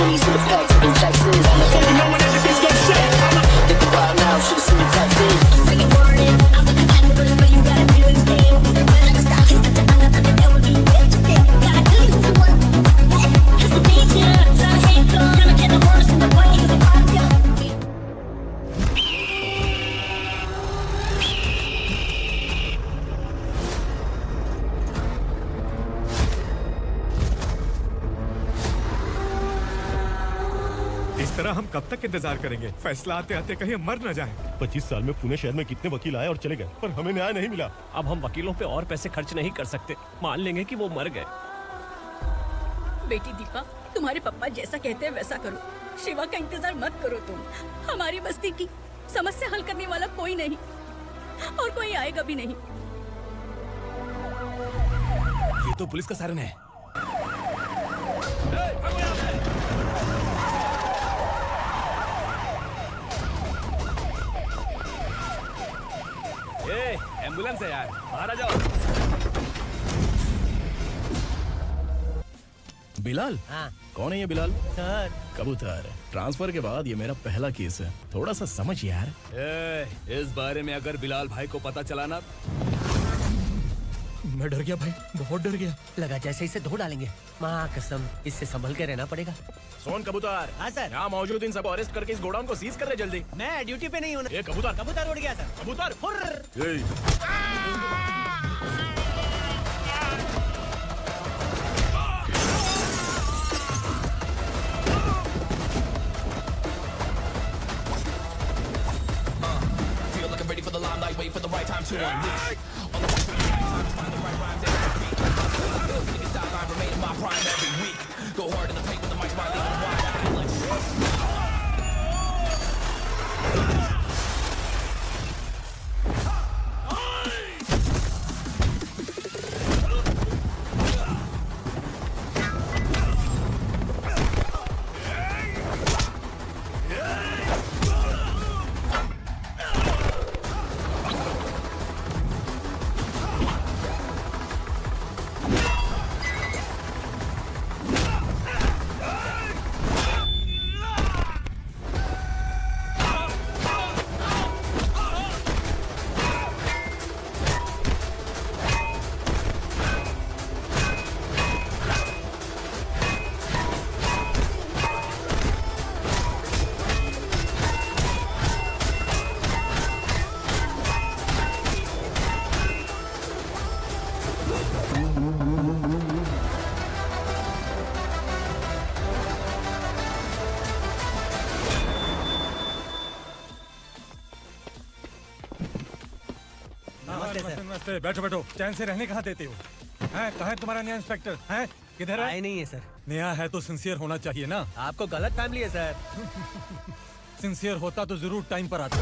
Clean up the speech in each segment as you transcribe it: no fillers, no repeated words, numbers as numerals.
20s with a pack, taking taxes. I'm a baby, knowing everything's gonna shit. Think about now, should've seen the taxes. Take it warning, I'm the kind of person, but you gotta do it still. But like a stock, it's not the other, that would be rich. Gotta do you for one. It's the nature, so I hate God. Gonna get the worst in the way, it's a problem. इस तरह हम कब तक इंतजार करेंगे? फैसला आते आते कहीं हम मर न जाएं। 25 साल में पुणे शहर में कितने वकील आए और चले गए, पर हमें न्याय नहीं मिला। अब हम वकीलों पे और पैसे खर्च नहीं कर सकते। मान लेंगे कि वो मर गए। बेटी दीपा, तुम्हारे पापा जैसा कहते हैं वैसा करो। शिवा का इंतजार मत करो तुम। हमारी बस्ती की समस्या हल करने वाला कोई नहीं और कोई आएगा भी नहीं। ये तो पुलिस का सायरन है। एम्बुलेंस है यार, बाहर आ जाओ। बिलाल? हाँ कौन है ये बिलाल? सर। कबूतर, ट्रांसफर के बाद ये मेरा पहला केस है, थोड़ा सा समझ यार। इस बारे में अगर बिलाल भाई को पता चला ना, मैं डर गया भाई, बहुत डर गया। लगा जैसे इसे धो डालेंगे। माँ कसम, इससे संभल के रहना पड़ेगा। सोन कबूतर। हाँ सर। यहाँ मौजूद इन सबको अरेस्ट करके इस गोडाउन को सीज कर ले जल्दी। मैं ड्यूटी पे नहीं हूँ। ये कबूतर। कबूतर उड़ गया सर। कबूतर। Ready for the limelight, wait for the right time to unleash. Niggas sideline remain in my prime every week. Go hard in the paint with the mic, smiley on the wide. नमस्ते, बैठो बैठो। चैन से रहने कहाँ देते हो? हैं, कहाँ है तुम्हारा नया इंस्पेक्टर? हैं, किधर है? आए नहीं है सर। नया है तो सिंसियर होना चाहिए ना। आपको गलत फैमिली है सर। सिंसियर होता तो जरूर टाइम पर आता।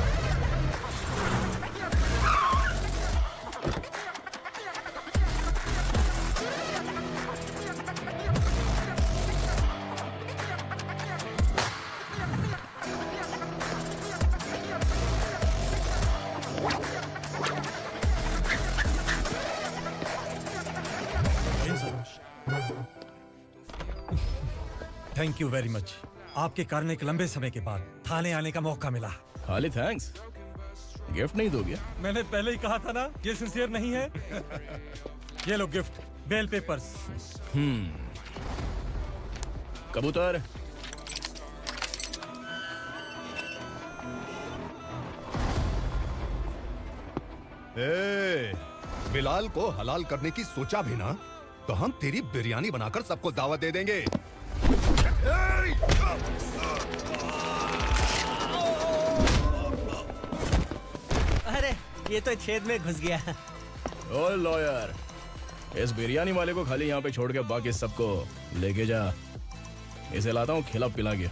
Thank you very much. आपके कारण एक लंबे समय के बाद थाने आने का मौका मिला। खाली थैंक्स, गिफ्ट नहीं दोगे? मैंने पहले ही कहा था ना, ये सिंसियर नहीं है। ये लो गिफ्ट, बेल पेपर्स। कबूतर। बिलाल को हलाल करने की सोचा भी ना, तो हम तेरी बिरयानी बनाकर सबको दावत दे देंगे। अरे ये तो छेद में घुस गया। ओ लॉयर, इस बिरयानी वाले को खाली यहाँ पे छोड़ के बाकी सबको लेके जा। इसे लाता हूँ खिला पिला के।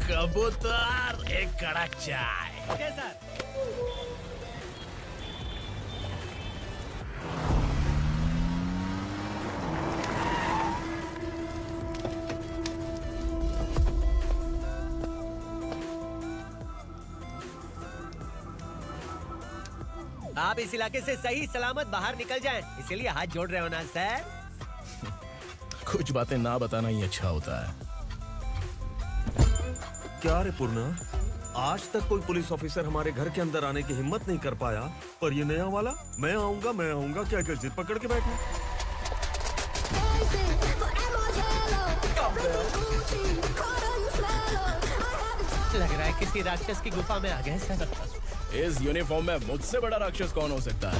कबूतर, एक कड़क चाय। Okay sir. आप इस इलाके से सही सलामत बाहर निकल जाएं, इसीलिए हाथ जोड़ रहे हो ना सर। कुछ बातें ना बताना ही अच्छा होता है। क्या रे पूर्णा, आज तक कोई पुलिस ऑफिसर हमारे घर के अंदर आने की हिम्मत नहीं कर पाया, पर ये नया वाला मैं आऊंगा क्या जिद पकड़ के बैठा। लग रहा है किसी राक्षस की गुफा में आ गए सर। इस यूनिफॉर्म में मुझसे बड़ा राक्षस कौन हो सकता है?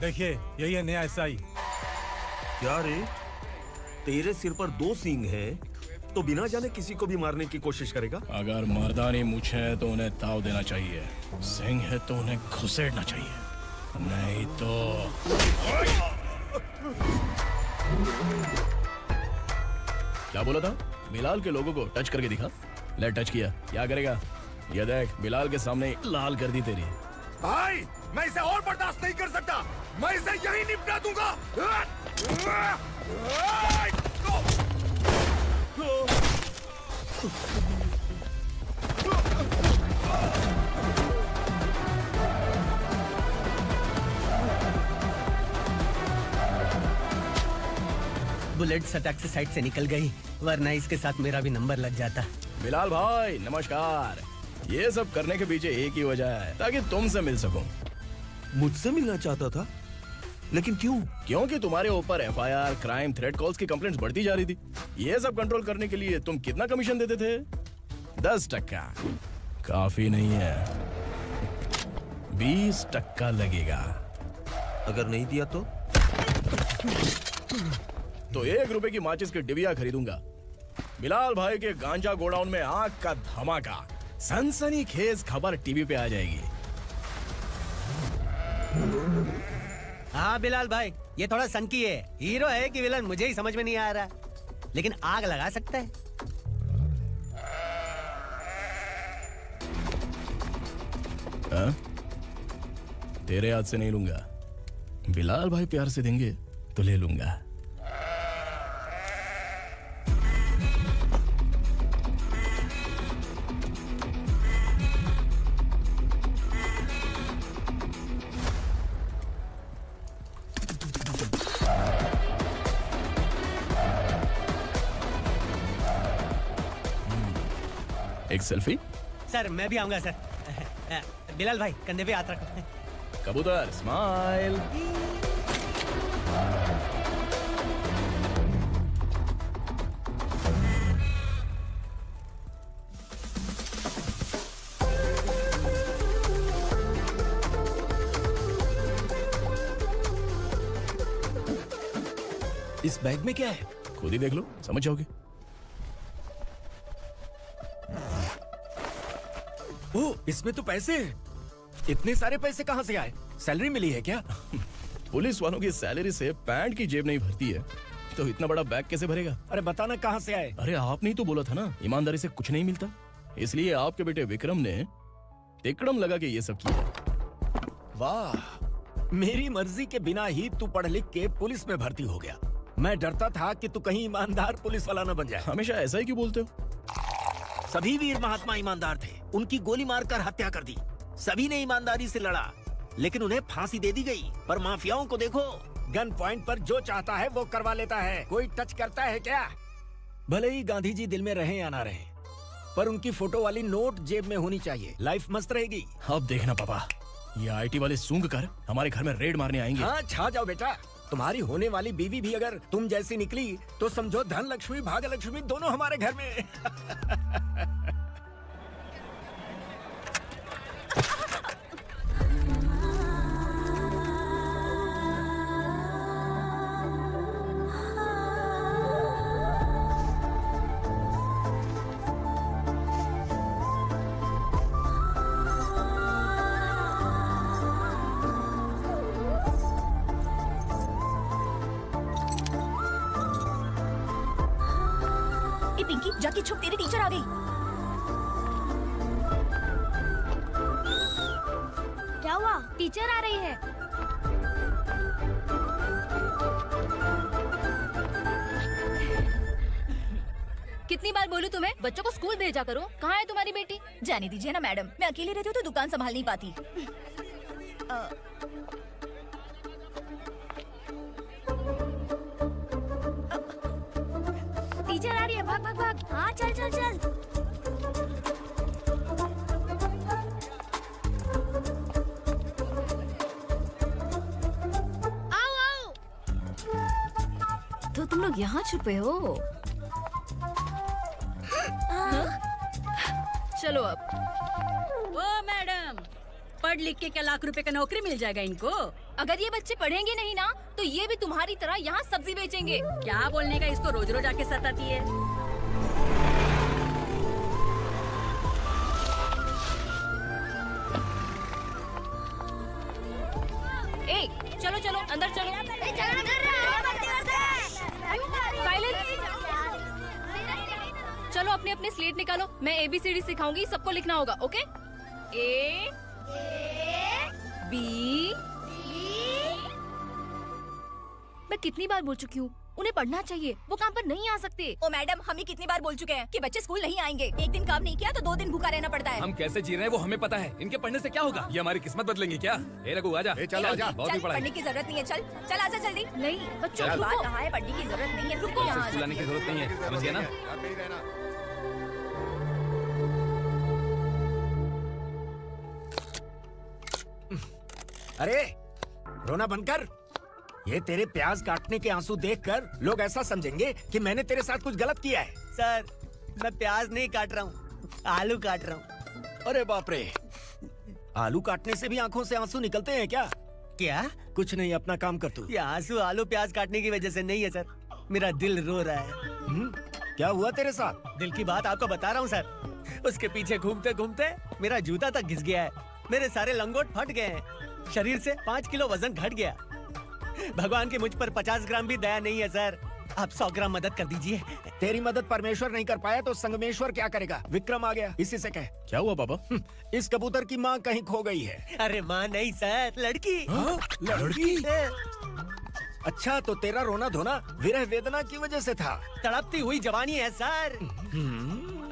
देखिए यही है नया एसआई। क्या रे, तेरे सिर पर 2 सींग है तो बिना जाने किसी को भी मारने की कोशिश करेगा? अगर मर्दानी मूछ है तो उन्हें ताव देना चाहिए, सिंह है तो उन्हें घुसेड़ना चाहिए, नहीं तो। क्या बोला था? बिलाल के लोगों को टच करके दिखा। ले टच किया, क्या करेगा? ये देख, बिलाल के सामने लाल कर दी तेरी। भाई मैं इसे और बर्दाश्त नहीं कर सकता, मैं इसे यही निपटा दूंगा। बुलेट सटक से साइड से निकल गई, वरना इसके साथ मेरा भी नंबर लग जाता। बिलाल भाई नमस्कार। ये सब करने के पीछे एक ही वजह है, ताकि तुमसे मिल सकूं। मुझसे मिलना चाहता था, लेकिन क्यों? क्योंकि तुम्हारे ऊपर एफआईआर, क्राइम, थ्रेट कॉल्स की कंप्लेंट्स बढ़ती जा रही थी। ये सब कंट्रोल करने के लिए तुम कितना कमीशन देते थे? 10%। काफी नहीं है, 20% लगेगा। अगर नहीं दिया तो 1 रुपए की माचिस की डिबिया खरीदूंगा। बिलाल भाई के गांजा गोडाउन में आग का धमाका, सनसनीखेज खबर टीवी पे आ जाएगी। हाँ बिलाल भाई, ये थोड़ा सनकी है, हीरो है कि विलन मुझे ही समझ में नहीं आ रहा, लेकिन आग लगा सकता है। हाँ? तेरे हाथ से नहीं लूंगा, बिलाल भाई प्यार से देंगे तो ले लूंगा। एक सेल्फी? सर मैं भी आऊंगा सर। बिलाल भाई कंधे पे हाथ रखो। कबूतर स्माइल। इस बैग में क्या है? खुद ही देख लो, समझ जाओगे। ओह, इसमें तो पैसे हैं। इतने सारे पैसे कहाँ से आए? सैलरी मिली है क्या? पुलिस वालों की सैलरी से पैंट की जेब नहीं भरती है, तो इतना बड़ा बैग कैसे भरेगा? अरे बताना कहाँ से आए? अरे आपने ही तो बोला था ना, ईमानदारी से कुछ नहीं मिलता, इसलिए आपके बेटे विक्रम ने तिकड़म लगा के ये सब किया। वाह, मेरी मर्जी के बिना ही तू पढ़ लिख के पुलिस में भर्ती हो गया। मैं डरता था कि तू कहीं ईमानदार पुलिस वाला न बन जाए। हमेशा ऐसा ही क्यों बोलते हो? सभी वीर महात्मा ईमानदार थे, उनकी गोली मारकर हत्या कर दी। सभी ने ईमानदारी से लड़ा, लेकिन उन्हें फांसी दे दी गई। पर माफियाओं को देखो, गन पॉइंट पर जो चाहता है वो करवा लेता है। कोई टच करता है क्या? भले ही गांधी जी दिल में रहे या ना रहे, पर उनकी फोटो वाली नोट जेब में होनी चाहिए। लाइफ मस्त रहेगी। अब देखना पापा, ये आईटी वाले सूंघ कर हमारे घर में रेड मारने आएंगे। हाँ, छा जाओ बेटा। तुम्हारी होने वाली बीवी भी अगर तुम जैसी निकली तो समझो धन लक्ष्मी भाग्य लक्ष्मी दोनों हमारे घर में। पिंकी जाके छुप, तेरी टीचर आ गई। क्या हुआ? टीचर आ रही है। कितनी बार बोलूं तुम्हें बच्चों को स्कूल भेजा करो। कहाँ है तुम्हारी बेटी? जाने दीजिए ना मैडम, मैं अकेली रहती हूँ तो दुकान संभाल नहीं पाती। टीचर आ रही है, भाग भाग भाग। हाँ चल चल चल। आओ आओ। तो तुम लोग यहाँ छुपे हो? चलो अब। ओ मैडम, पढ़ लिख के क्या लाख रुपए का नौकरी मिल जाएगा इनको? अगर ये बच्चे पढ़ेंगे नहीं ना तो ये भी तुम्हारी तरह यहाँ सब्जी बेचेंगे। क्या बोलने का, इसको रोज रोज आके सताती है। ए, चलो चलो अंदर चलो। साइलेंस। चलो अपने अपने स्लेट निकालो, मैं ABCD सिखाऊंगी, सबको लिखना होगा। ओके? A B। मैं कितनी बार बोल चुकी हूँ, उन्हें पढ़ना चाहिए, वो काम पर नहीं आ सकते। ओ मैडम, हम ही कितनी बार बोल चुके हैं कि बच्चे स्कूल नहीं आएंगे। एक दिन काम नहीं किया तो 2 दिन भूखा रहना पड़ता है। हम कैसे जी रहे हैं वो हमें पता है। इनके पढ़ने से क्या होगा? ये हमारी किस्मत बदलेंगे क्या? ए रघु आजा। चलो आजा। बहुत ही चल, पढ़ाई। पढ़ने की जरूरत नहीं है। चल चल आजा जल्दी। नहीं बच्चों चल। बात रुको। कहाँ है? पढ़ने की जरूरत नहीं है। रुको यहाँ आ स्कूल आने की जरूरत नहीं है, समझ गया ना? घर पे ही रहना। अरे रोना बंद कर। ये तेरे प्याज काटने के आंसू देखकर लोग ऐसा समझेंगे कि मैंने तेरे साथ कुछ गलत किया है। सर, मैं प्याज नहीं काट रहा हूँ, आलू काट रहा हूँ। अरे बाप रे, आलू काटने से भी आंखों से आंसू निकलते हैं क्या? क्या? कुछ नहीं, अपना काम कर तू। ये आंसू आलू प्याज काटने की वजह से नहीं है सर, मेरा दिल रो रहा है। क्या हुआ तेरे साथ? दिल की बात आपको बता रहा हूँ सर। उसके पीछे घूमते घूमते मेरा जूता तक घिस गया है, मेरे सारे लंगोट फट गए हैं, शरीर से 5 किलो वजन घट गया। भगवान की मुझ पर 50 ग्राम भी दया नहीं है सर, आप 100 ग्राम मदद कर दीजिए। तेरी मदद परमेश्वर नहीं कर पाया तो संगमेश्वर क्या करेगा? विक्रम आ गया, इसी से कह। क्या हुआ पापा? इस कबूतर की माँ कहीं खो गई है। अरे माँ नहीं सर, लड़की। लड़की? अच्छा, तो तेरा रोना धोना विरह वेदना की वजह से था। तड़पती हुई जवानी है सर।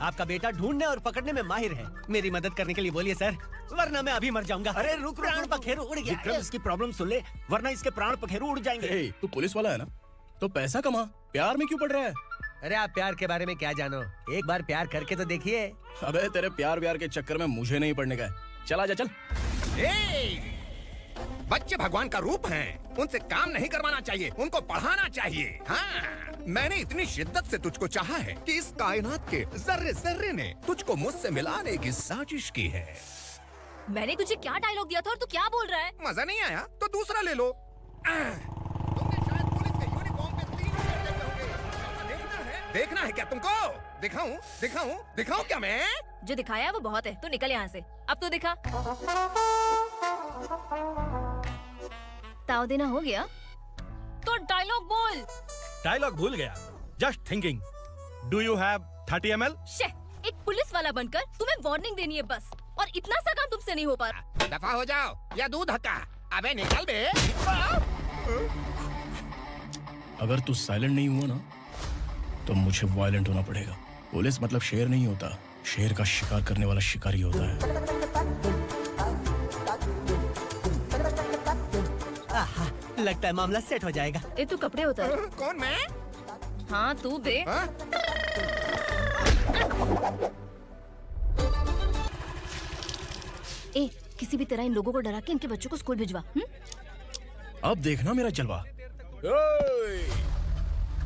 आपका बेटा ढूंढने और पकड़ने में माहिर है, मेरी मदद करने के लिए बोलिए सर, वरना मैं अभी मर जाऊंगा। अरे रुक, प्राण पखेरु उड़ गया। विक्रम, इसकी प्रॉब्लम सुन ले, वरना इसके प्राण पखेरु उड़ जाएंगे। ए, तू पुलिस वाला है ना, तो पैसा कमा, प्यार में क्यों पड़ रहा है? अरे आप प्यार के बारे में क्या जानो, एक बार प्यार करके तो देखिए। अबे तेरे प्यार व्यार के चक्कर में मुझे नहीं पड़ने का है। चल आजा चल। बच्चे भगवान का रूप हैं, उनसे काम नहीं करवाना चाहिए, उनको पढ़ाना चाहिए। हाँ, मैंने इतनी शिद्दत से तुझको चाहा है कि इस कायनात के जर्रे जर्रे ने तुझको मुझसे मिलाने की साजिश की है। मैंने तुझे क्या डायलॉग दिया था और तू क्या बोल रहा है? मजा नहीं आया तो दूसरा ले लो। तुमने शायद पुलिस के यूनिफॉर्म में 3 लड़के होंगे। देखना है क्या तुमको? दिखाऊं दिखाऊं दिखाऊं क्या मैं? जो दिखाया वो बहुत है, तू निकल यहाँ से। अब तो दिखा। ताव देना हो गया तो डायलॉग बोल। डायलॉग भूल गया। Just thinking. Do you have 30 ml? शे, एक पुलिस वाला बनकर तुम्हें वार्निंग देनी है बस, और इतना सा काम तुमसे नहीं हो पा रहा। दफा हो जाओ या दूध हक्का। अबे निकल बे। अगर तू साइलेंट नहीं हुआ ना तो मुझे वायलेंट होना पड़ेगा। पुलिस मतलब शेर नहीं होता, शेर का शिकार करने वाला शिकारी होता है। आहा, लगता है मामला सेट हो जाएगा। ए तू कपड़े उतार। कौन मैं? हाँ तू बे। हाँ? ए किसी भी तरह इन लोगों को डरा के इनके बच्चों को स्कूल भिजवा। अब देखना मेरा जलवा।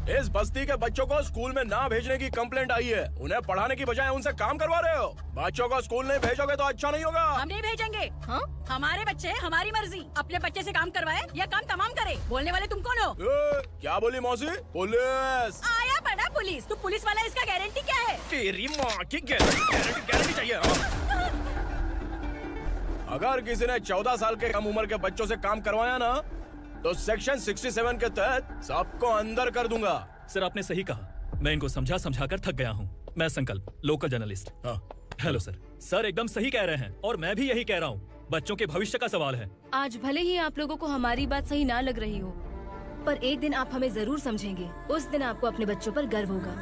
इस बस्ती के बच्चों को स्कूल में ना भेजने की कंप्लेंट आई है। उन्हें पढ़ाने की बजाय उनसे काम करवा रहे हो। बच्चों को स्कूल नहीं भेजोगे तो अच्छा नहीं होगा। हम नहीं भेजेंगे। हाँ? हमारे बच्चे हमारी मर्जी। अपने बच्चे से काम करवाए या काम तमाम करे। बोलने वाले तुम कौन हो? क्या बोली मौसी? पुलिस आया पड़ा पुलिस। तू पुलिस वाला, इसका गारंटी क्या है? तेरी माँ की गारंटी चाहिए। अगर किसी ने 14 साल के कम उम्र के बच्चों से काम करवाया ना तो सेक्शन 67 के तहत सबको अंदर कर दूंगा। सर आपने सही कहा, मैं इनको समझा समझा कर थक गया हूँ। मैं संकल्प, लोकल जर्नलिस्ट। हाँ। Hello sir. सर एकदम सही कह रहे हैं और मैं भी यही कह रहा हूँ। बच्चों के भविष्य का सवाल है। आज भले ही आप लोगों को हमारी बात सही ना लग रही हो, पर एक दिन आप हमें जरूर समझेंगे। उस दिन आपको अपने बच्चों पर गर्व होगा।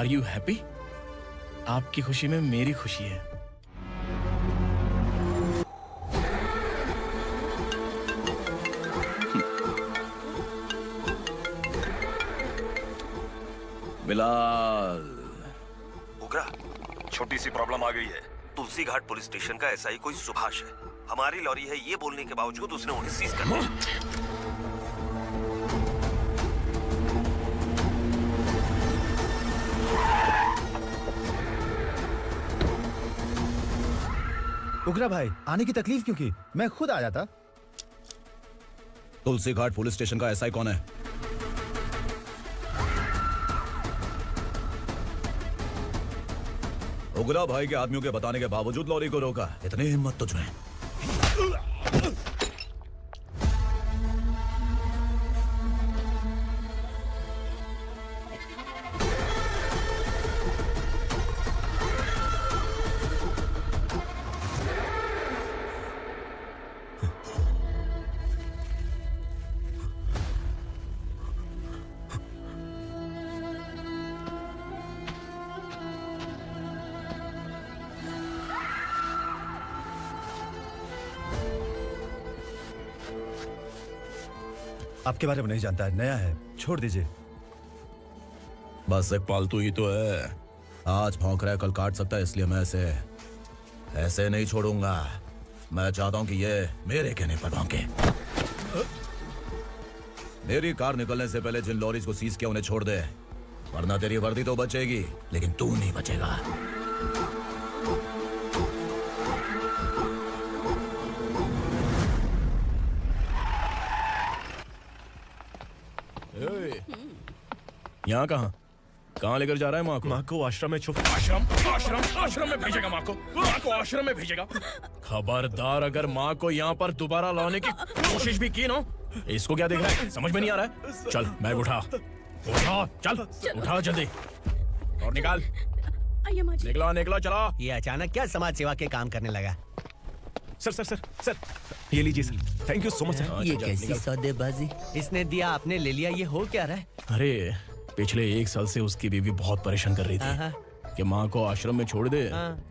Are you happy? आपकी खुशी में मेरी खुशी है। बिलाल। उग्रा, छोटी सी प्रॉब्लम आ गई है। तुलसी घाट पुलिस स्टेशन का एसआई कोई सुभाष है। हमारी लॉरी है ये बोलने के बावजूद उसने उन्हें सीज कर दिया। उग्रा भाई, आने की तकलीफ क्यों की? मैं खुद आ जाता। तुलसी घाट पुलिस स्टेशन का एसआई कौन है? उग्रा भाई के आदमियों के बताने के बावजूद लॉरी को रोका। इतनी हिम्मत तुझमें? आपके बारे में नहीं जानता है, नया है, छोड़ दीजिए। बस एक पालतू ही तो है। आज भौंक रहा है, कल काट सकता है, इसलिए मैं ऐसे नहीं छोड़ूंगा। मैं चाहता हूं कि ये मेरे कहने पर भौंके। मेरी कार निकलने से पहले जिन लॉरीज को सीज किया उन्हें छोड़ दे, वरना तेरी वर्दी तो बचेगी लेकिन तू नहीं बचेगा। यहाँ कहाँ लेकर जा रहा है? माँ को आश्रम में छुप। आश्रम में भेजेगा माँ को आश्रम में भेजेगा। खबरदार, अगर माँ को यहाँ पर दोबारा लाने की कोशिश भी की ना। इसको क्या देख रहा है? समझ में नहीं आ रहा है। चल बैग उठा, चल उठा जल्दी और निकाल। निकला चला। ये अचानक क्या समाज सेवा के काम करने लगा? सर ये लीजिए sir. Thank you so much sir. ये कैसी सौदेबाजी? इसने दिया, आपने ले लिया, ये हो क्या रहा है? अरे पिछले 1 साल से उसकी बीवी बहुत परेशान कर रही थी कि माँ को आश्रम में छोड़ दे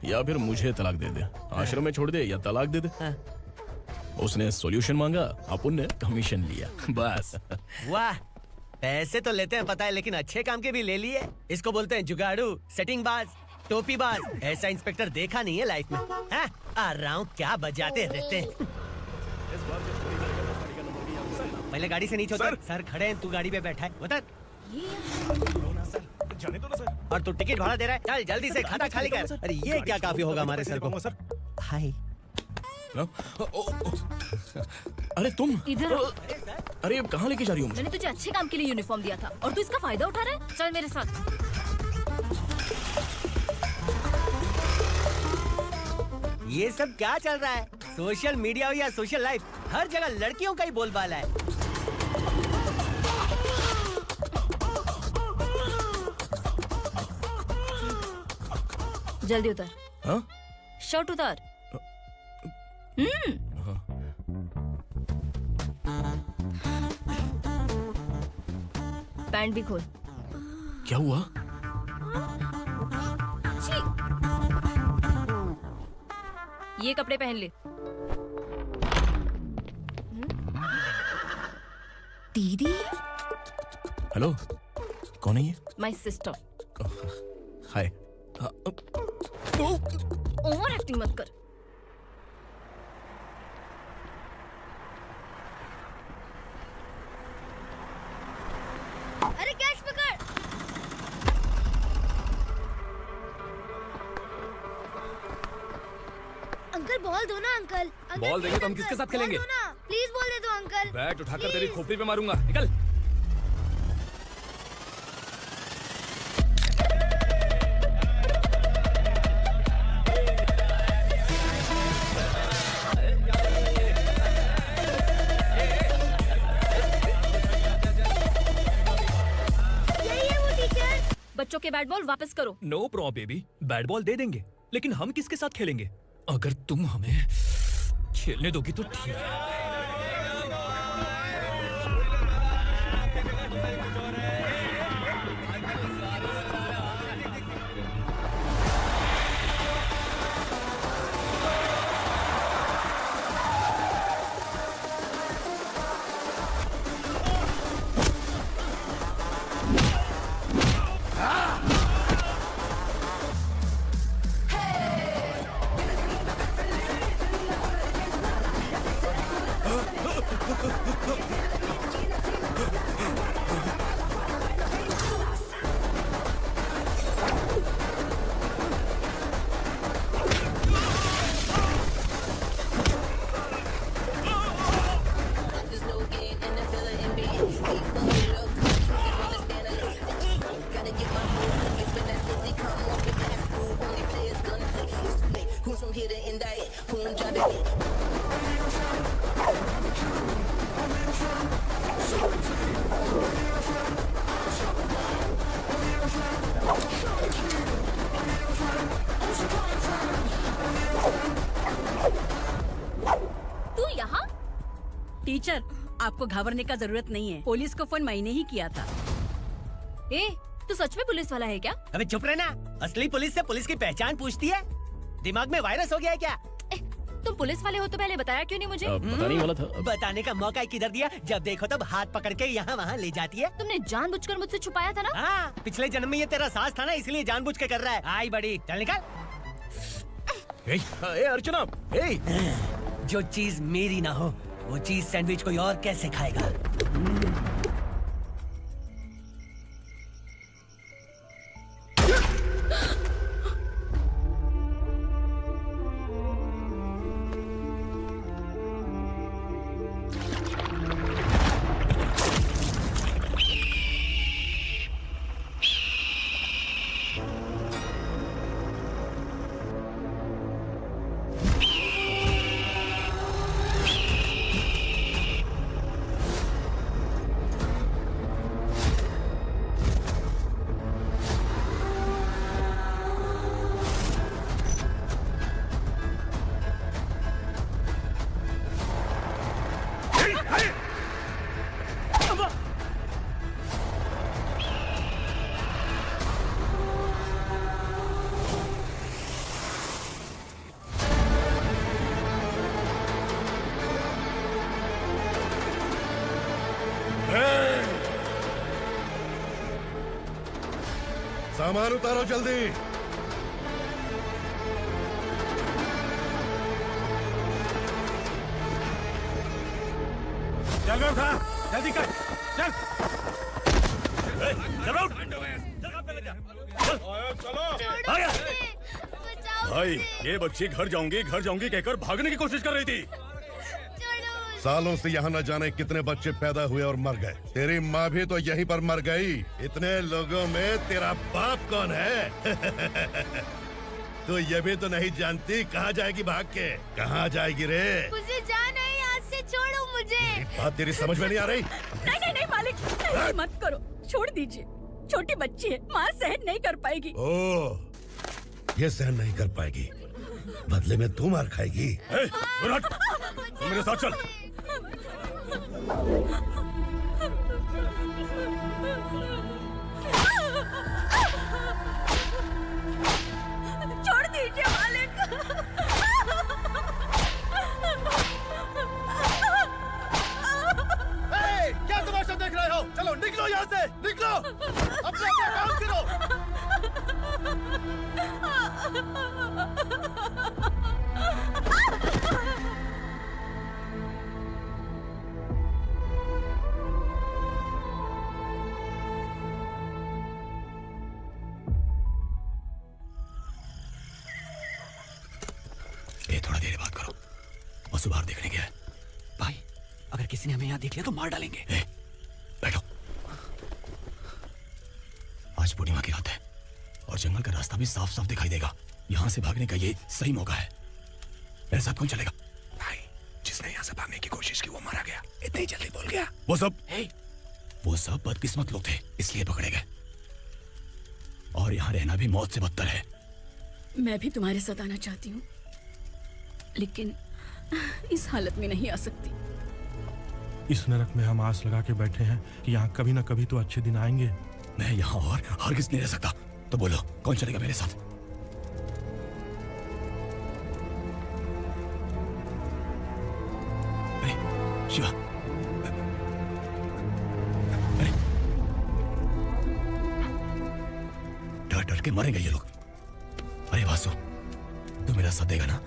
या फिर मुझे तलाक दे दे। आश्रम में छोड़ दे या तलाक दे दे। उसने सॉल्यूशन मांगा, अपन ने कमीशन लिया, बस। वाह, पैसे तो लेते हैं पता है, लेकिन अच्छे काम के भी ले लिए। इसको बोलते हैं जुगाड़ू, सेटिंग बाज, टोपी बाज। ऐसा इंस्पेक्टर देखा नहीं है लाइफ में। आ रहा हूँ, क्या बजाते रहते हैं। पहले गाड़ी से नीचे उतर। सर खड़े हैं, तू गाड़ी पे बैठा है, उतर। जाने दो ना सर। और तू टिकट भाड़ा दे रहा है? चल जल्दी से खाता खाली कर। अरे ये क्या काफी होगा हमारे सर को। हाय। अरे तुम इधर। अरे कहाँ लेके जा रही हो मुझे? मैंने तुझे अच्छे काम के लिए यूनिफॉर्म दिया था और तू इसका फायदा उठा रहा है। चल मेरे साथ। ये सब क्या चल रहा है? सोशल मीडिया हो या सोशल लाइफ, हर जगह लड़कियों का ही बोलबाला है। जल्दी उतर। शर्ट उतार। पैंट भी खोल। क्या हुआ? ये कपड़े पहन ले। दीदी। हेलो, कौन है ये? My sister. Hi. Over acting मत कर। अरे कैच पकड़। अंकल बॉल दो ना अंकल। बॉल देंगे तो हम किसके साथ खेलेंगे? प्लीज बॉल दे दो अंकल। बैट उठाकर तेरी खोपड़ी पे मारूंगा, निकल। बच्चों के बैट बॉल वापस करो। No problem baby, bat ball दे देंगे, लेकिन हम किसके साथ खेलेंगे? अगर तुम हमें खेलने दोगी तो ठीक है। टीचर, आपको घबराने का जरूरत नहीं है। पुलिस को फोन मैंने ही किया था। ए, तू सच में पुलिस वाला है क्या? अबे चुप रहना। असली पुलिस से पुलिस की पहचान पूछती है? दिमाग में वायरस हो गया है क्या? तुम पुलिस वाले हो तो पहले बताया क्यों नहीं मुझे? बताने वाला था। बताने का मौका किधर दिया? जब देखो तब हाथ पकड़ के यहाँ वहाँ ले जाती है। तुमने जानबूझकर मुझसे छुपाया था ना? हाँ, पिछले जन्म में ये तेरा सास था ना, इसलिए जानबूझ के कर रहा है। आई बड़ी, चल निकल। ए अर्चना, जो चीज मेरी ना हो वो चीज सैंडविच कोई और कैसे खाएगा? सामान उतारो जल्दी। चल उठा, जल्दी कर, चल। भाई, ये बच्ची घर जाऊंगी कहकर भागने की कोशिश कर रही थी। सालों से यहाँ न जाने कितने बच्चे पैदा हुए और मर गए। तेरी माँ भी तो यहीं पर मर गई। इतने लोगों में तेरा बाप कौन है? तो ये भी तो नहीं जानती कहाँ जाएगी भाग के? कहाँ जाएगी रे? मुझे जाना है, यहाँ से छोड़ो मुझे। बात तेरी समझ में नहीं आ रही? नहीं मालिक, ऐसे मत करो, छोड़ दीजिए। छोटी बच्ची है, माँ सहन नहीं कर पाएगी। ओह, ये सहन नहीं कर पाएगी, बदले में तू मार खाएगी। तू मेरे साथ चल। छोड़ दीजिए मालिक। क्या तमाशा देख रहे हो? चलो निकलो यहाँ से, निकलो। अपना काम करो। थोड़ा देर बात करो। बस बाहर देखने गया है। भाई, अगर किसी ने हमें यहाँ देख लिया तो मार डालेंगे। बैठो। आज पूर्णिमा की रात है और जंगल का रास्ता भी साफ साफ दिखाई देगा। यहाँ से भागने का ये सही मौका है। मेरे साथ कौन चलेगा? भाई, जिसने यहाँ से भागने की कोशिश की वो मारा गया। इतनी जल्दी बोल गया। वो सब बदकिस्मत लोग थे, इसलिए पकड़े गए। और यहाँ रहना भी मौत से बदतर है। मैं भी तुम्हारे साथ आना चाहती हूँ, लेकिन इस हालत में नहीं आ सकती। इस नरक में हम आस लगा के बैठे हैं कि यहाँ कभी ना कभी तो अच्छे दिन आएंगे। मैं यहाँ और हरगिज़ नहीं रह सकता। तो बोलो, कौन चलेगा मेरे साथ? अरे शिवा, अरे डर डर के मरेंगे ये लोग। अरे वासु, तू मेरा साथ देगा ना?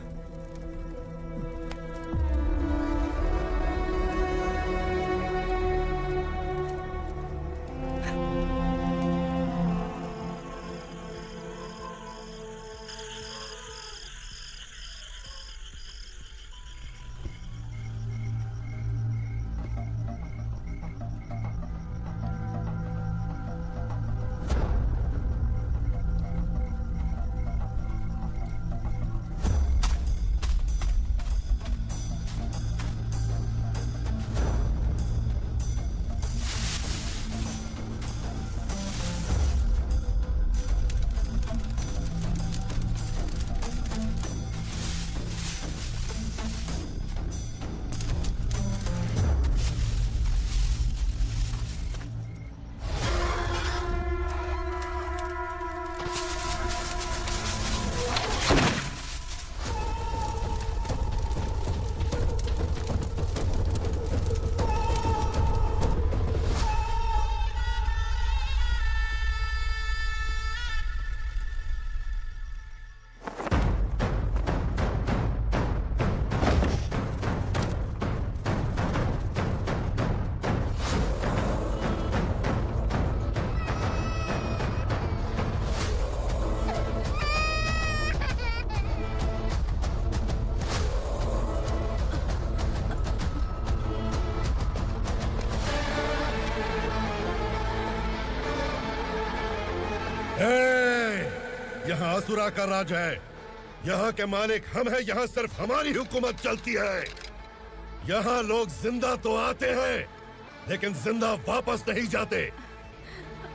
यहाँ असुरा का राज है। यहाँ के मालिक हम हैं, यहाँ सिर्फ हमारी हुकूमत चलती है। यहाँ लोग जिंदा तो आते हैं लेकिन जिंदा वापस नहीं जाते।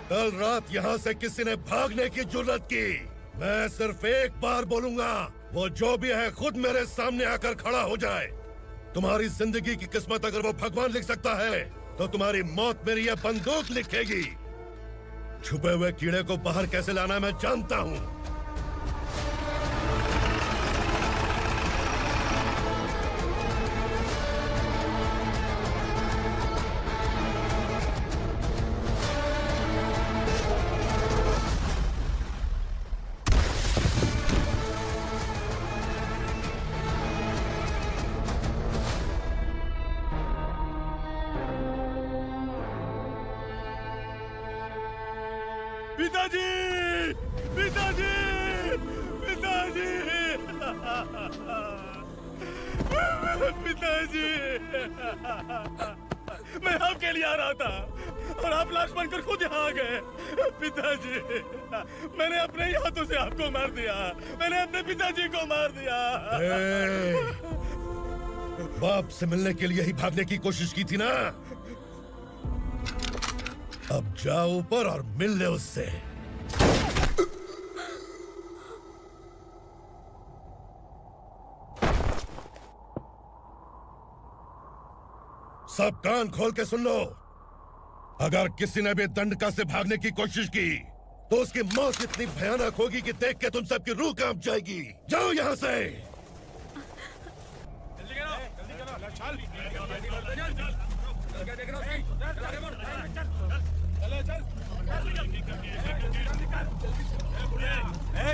कल रात यहाँ से किसी ने भागने की जुर्रत की, मैं सिर्फ एक बार बोलूंगा, वो जो भी है खुद मेरे सामने आकर खड़ा हो जाए। तुम्हारी जिंदगी की किस्मत अगर वो भगवान लिख सकता है तो तुम्हारी मौत मेरी ये बंदूक लिखेगी। छुपे हुए कीड़े को बाहर कैसे लाना है मैं जानता हूँ। पिताजी, पिताजी, पिताजी, पिताजी, मैं आपके लिए आ रहा था और आप लाश बनकर खुद यहाँ आ गए। पिताजी, मैंने अपने ही हाथों से आपको मार दिया। मैंने अपने पिताजी को मार दिया। बाप से मिलने के लिए ही भागने की कोशिश की थी ना? अब जाओ ऊपर और मिल ले उससे। सब कान खोल के सुन लो। अगर किसी ने भी दंडका से भागने की कोशिश की तो उसकी मौत इतनी भयानक होगी कि देख के तुम सबकी रूह कांप जाएगी। जाओ यहाँ से।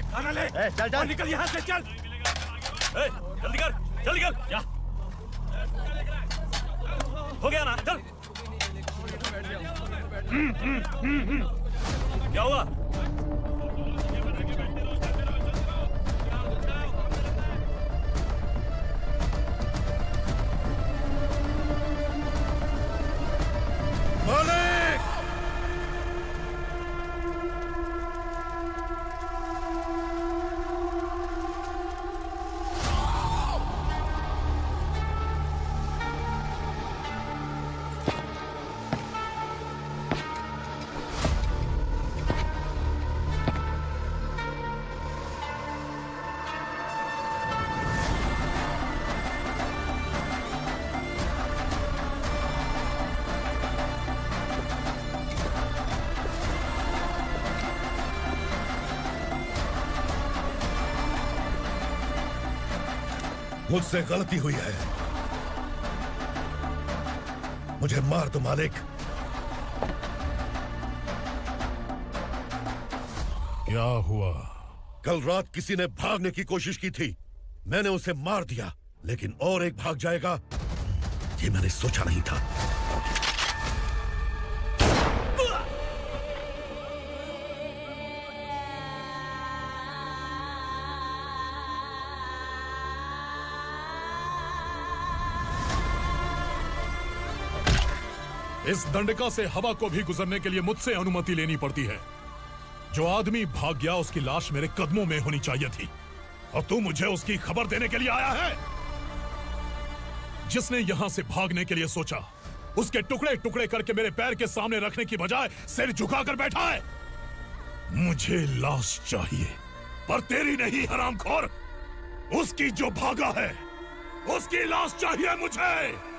खाना ले। चल चल निकल यहाँ से, चल। जल्दी कर, जल्दी कर। क्या हो गया ना? चल। क्या हुआ? मालिक! मुझसे गलती हुई है, मुझे मार दो मालिक। क्या हुआ? कल रात किसी ने भागने की कोशिश की थी, मैंने उसे मार दिया, लेकिन और एक भाग जाएगा ये मैंने सोचा नहीं था। इस दंडका से हवा को भी गुजरने के लिए मुझसे अनुमति लेनी पड़ती है। जो आदमी भाग गया उसकी लाश मेरे कदमों में होनी चाहिए थी, और तू मुझे उसकी खबर देने के लिए आया है। जिसने यहां से भागने के लिए सोचा उसके टुकड़े टुकड़े करके मेरे पैर के सामने रखने की बजाय सिर झुकाकर बैठा है। मुझे लाश चाहिए, पर तेरी नहीं हरामखोर, उसकी जो भागा है उसकी लाश चाहिए मुझे।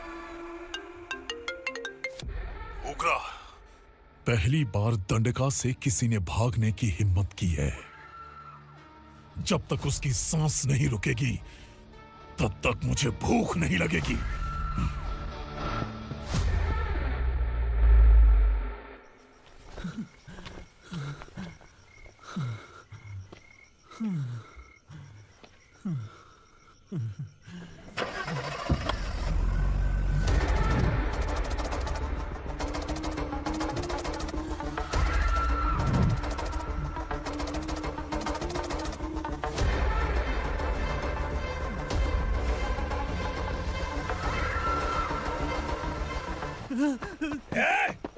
उग्रा, पहली बार दंडका से किसी ने भागने की हिम्मत की है। जब तक उसकी सांस नहीं रुकेगी तब तक मुझे भूख नहीं लगेगी।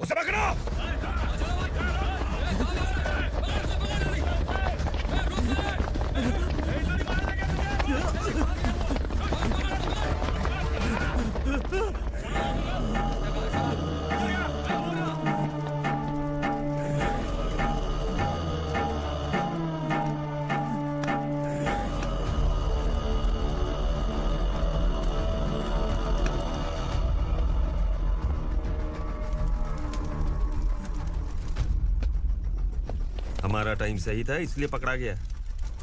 उसे पकड़ो! हमारा टाइम सही था इसलिए पकड़ा गया,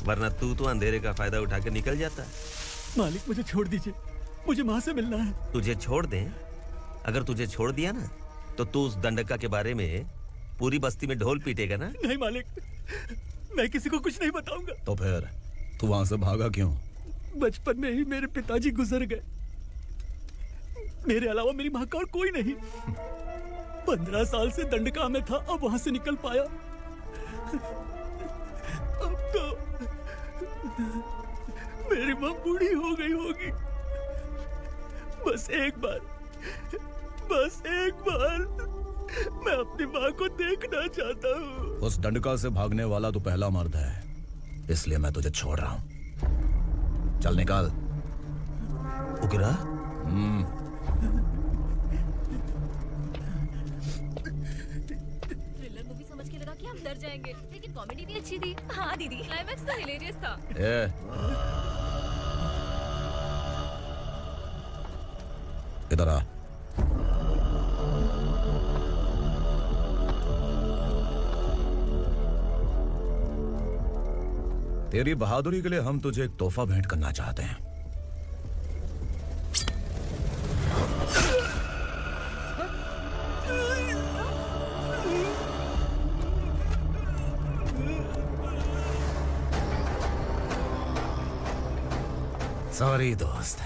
वरना तू तो अंधेरे का फायदा उठा के निकल जाता। मालिक मुझे छोड़ दीजिए, मुझे माँ से मिलना है। तुझे छोड़ दें? अगर तुझे छोड़ दिया ना तो तू उस दंडका के बारे में पूरी बस्ती में ढोल पीटेगा ना। नहीं मालिक, मैं किसी को कुछ नहीं बताऊंगा। तो फिर तू वहां से भागा क्यों? बचपन में ही मेरे पिताजी गुजर गए, मेरे अलावा मेरी माँ का और कोई नहीं। 15 साल से दंडका में था, अब वहां से निकल पाया। अब तो मेरी माँ बूढ़ी हो गई होगी। बस एक बार मैं अपनी माँ को देखना चाहता हूँ। उस दंडका से भागने वाला तो पहला मर्द है, इसलिए मैं तुझे छोड़ रहा हूँ। चल निकाल। उगरा? थ्रिलर मूवी समझ के लगा कि हम डर जाएंगे, लेकिन कॉमेडी भी अच्छी थी। हाँ दीदी, क्लाइमैक्स तो हिलेरियस था। इधर आ। तेरी बहादुरी के लिए हम तुझे एक तोहफा भेंट करना चाहते हैं। सॉरी दोस्त,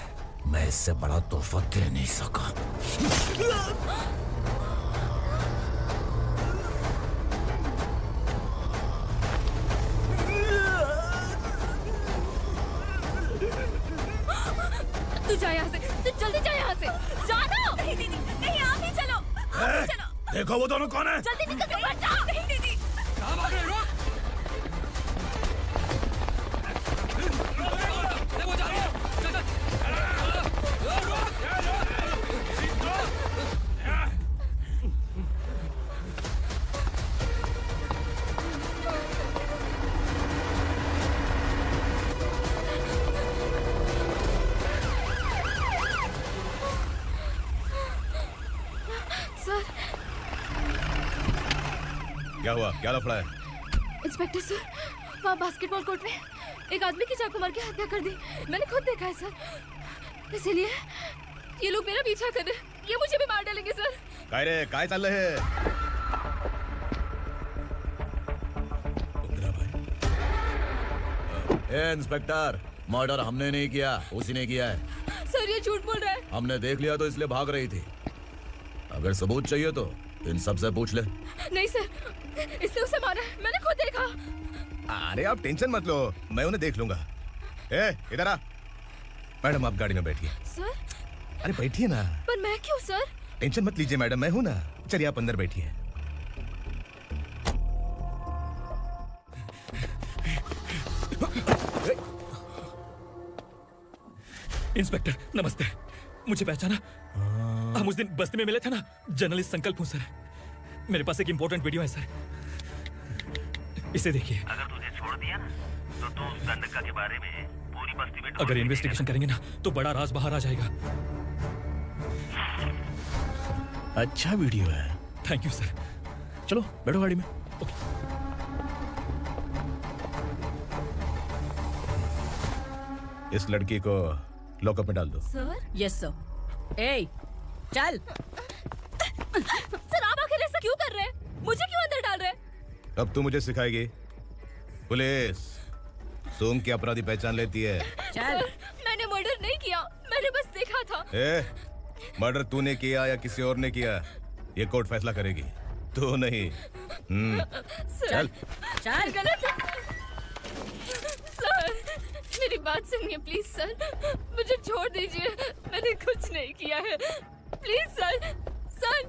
मैं इससे बड़ा तोहफा दे नहीं सका। तू जा यहाँ से, तू जल्दी जा यहाँ से। जाना। नहीं दीदी, नहीं, आप ही चलो, आप ही चलो। देखो वो दोनों कौन है? जल्दी निकल के मत जाओ। नहीं दीदी। कहाँ भाग रहे हो? सर। क्या हुआ? क्या लफड़ा है? इंस्पेक्टर सर, वहाँ बास्केटबॉल कोर्ट में एक आदमी की चाकू मार के हत्या कर दी। मैंने खुद देखा है सर, इसीलिए ये लोग मेरा पीछा कर रहे हैं। ये मुझे भी मार डालेंगे सर। काय रे, काय चाललंय हे? ए इंस्पेक्टर, मर्डर हमने नहीं किया, उसी ने किया है। सर ये झूठ बोल रहा है। हमने देख लिया तो इसलिए भाग रही थी। अगर सबूत चाहिए तो इन सब से पूछ ले। नहीं सर, इसने उसे मारा है, मैंने खुद देखा। अरे आप टेंशन मत लो, मैं उन्हें देख लूंगा। ए इधर आ। मैडम आप गाड़ी में बैठिए। सर? अरे बैठिए ना। पर मैं क्यों सर? टेंशन मत लीजिए मैडम, मैं हूं ना। चलिए आप अंदर बैठिए। इंस्पेक्टर नमस्ते, मुझे पहचाना? हम उस दिन बस्ती में मिले थे ना। जर्नलिस्ट संकल्प हूँ सर। मेरे पास एक इंपॉर्टेंट वीडियो है सर, इसे देखिए। अगर तुझे छोड़ दिया ना तो तू उस दंडका के बारे में पूरी बस्ती में अगर इन्वेस्टिगेशन करेंगे ना तो बड़ा राज बाहर आ जाएगा। अच्छा वीडियो है। Thank you sir. चलो बैठो गाड़ी में। इस लड़की को लॉकअप में डाल दो। सर? Yes sir. ए, चल। सर आप आखिर ऐसा क्यों कर रहे हैं? मुझे क्यों अंदर डाल रहे हैं? अब तू मुझे सिखाएगी? पुलिस सूंघ के अपराधी पहचान लेती है। सर, मैंने मर्डर नहीं किया, मैंने बस देखा था। मर्डर तूने किया या किसी और ने किया, ये कोर्ट फैसला करेगी, तू नहीं। चल चल। गलत। सर मेरी बात सुनिए प्लीज सर, मुझे छोड़ दीजिए, मैंने कुछ नहीं किया है। Please sir, sir,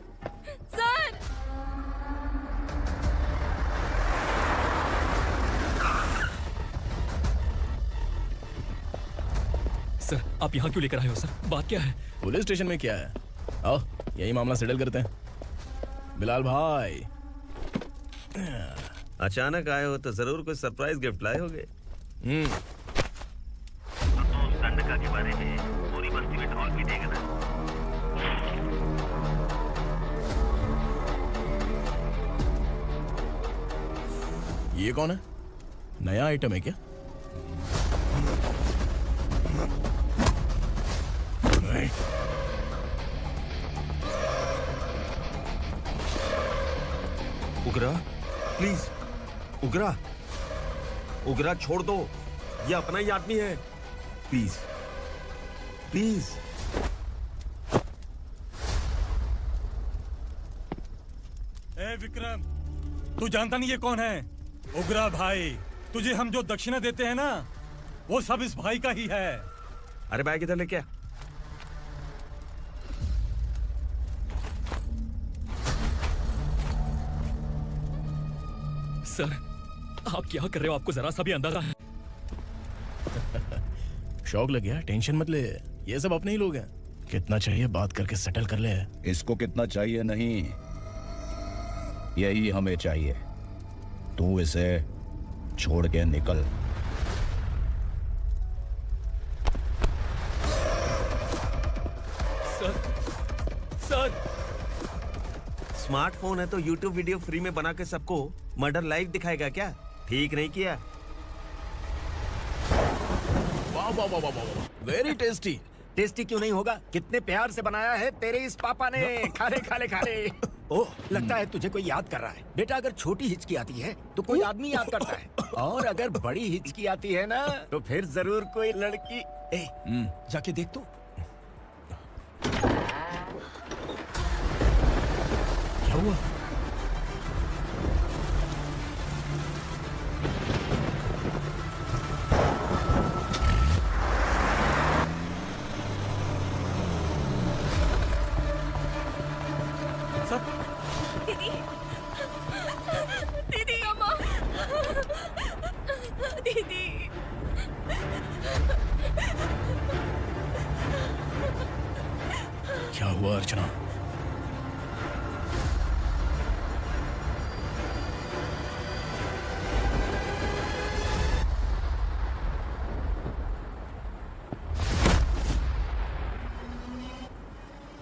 sir. Sir आप यहाँ क्यों लेकर आए हो सर? बात क्या है? पुलिस स्टेशन में क्या है? आओ यही मामला सेटल करते हैं। बिलाल भाई अचानक आए हो तो जरूर कोई सरप्राइज गिफ्ट लाए होगे। दंडका के बारे में पूरी बस्ती में ढोल पीटेगा ना। ये कौन है? नया आइटम है क्या? उगरा, प्लीज। उगरा, उगरा छोड़ दो, ये अपना ही आदमी है। Please, please. ए विक्रम, तू जानता नहीं ये कौन है? उगरा भाई। तुझे हम जो दक्षिणा देते हैं ना, वो सब इस भाई का ही है। अरे बैग इधर लेके आ। सर, आप क्या कर रहे हो? आपको जरा सा भी अंदाजा है? शौक लग गया? टेंशन मत ले, ये सब अपने ही लोग हैं। कितना चाहिए बात करके सेटल कर ले। इसको कितना चाहिए नहीं, यही हमें चाहिए। तू इसे छोड़ के निकल। सर, स्मार्टफोन है तो YouTube वीडियो फ्री में बना के सबको मर्डर लाइव दिखाएगा क्या? ठीक नहीं किया। वाह वाह वाह वाह वाह, वेरी टेस्टी। टेस्टी क्यों नहीं होगा? कितने प्यार से बनाया है तेरे इस पापा ने। खाले खाले खाले। ओह, लगता है तुझे कोई याद कर रहा है। बेटा, अगर छोटी हिचकी आती है तो कोई आदमी याद करता है, और अगर बड़ी हिचकी आती है ना, तो फिर जरूर कोई लड़की। ए, जाके देख तो। क्या हुआ? दीदी, दीदी, अम्मा, दीदी। क्या हुआ अर्चना?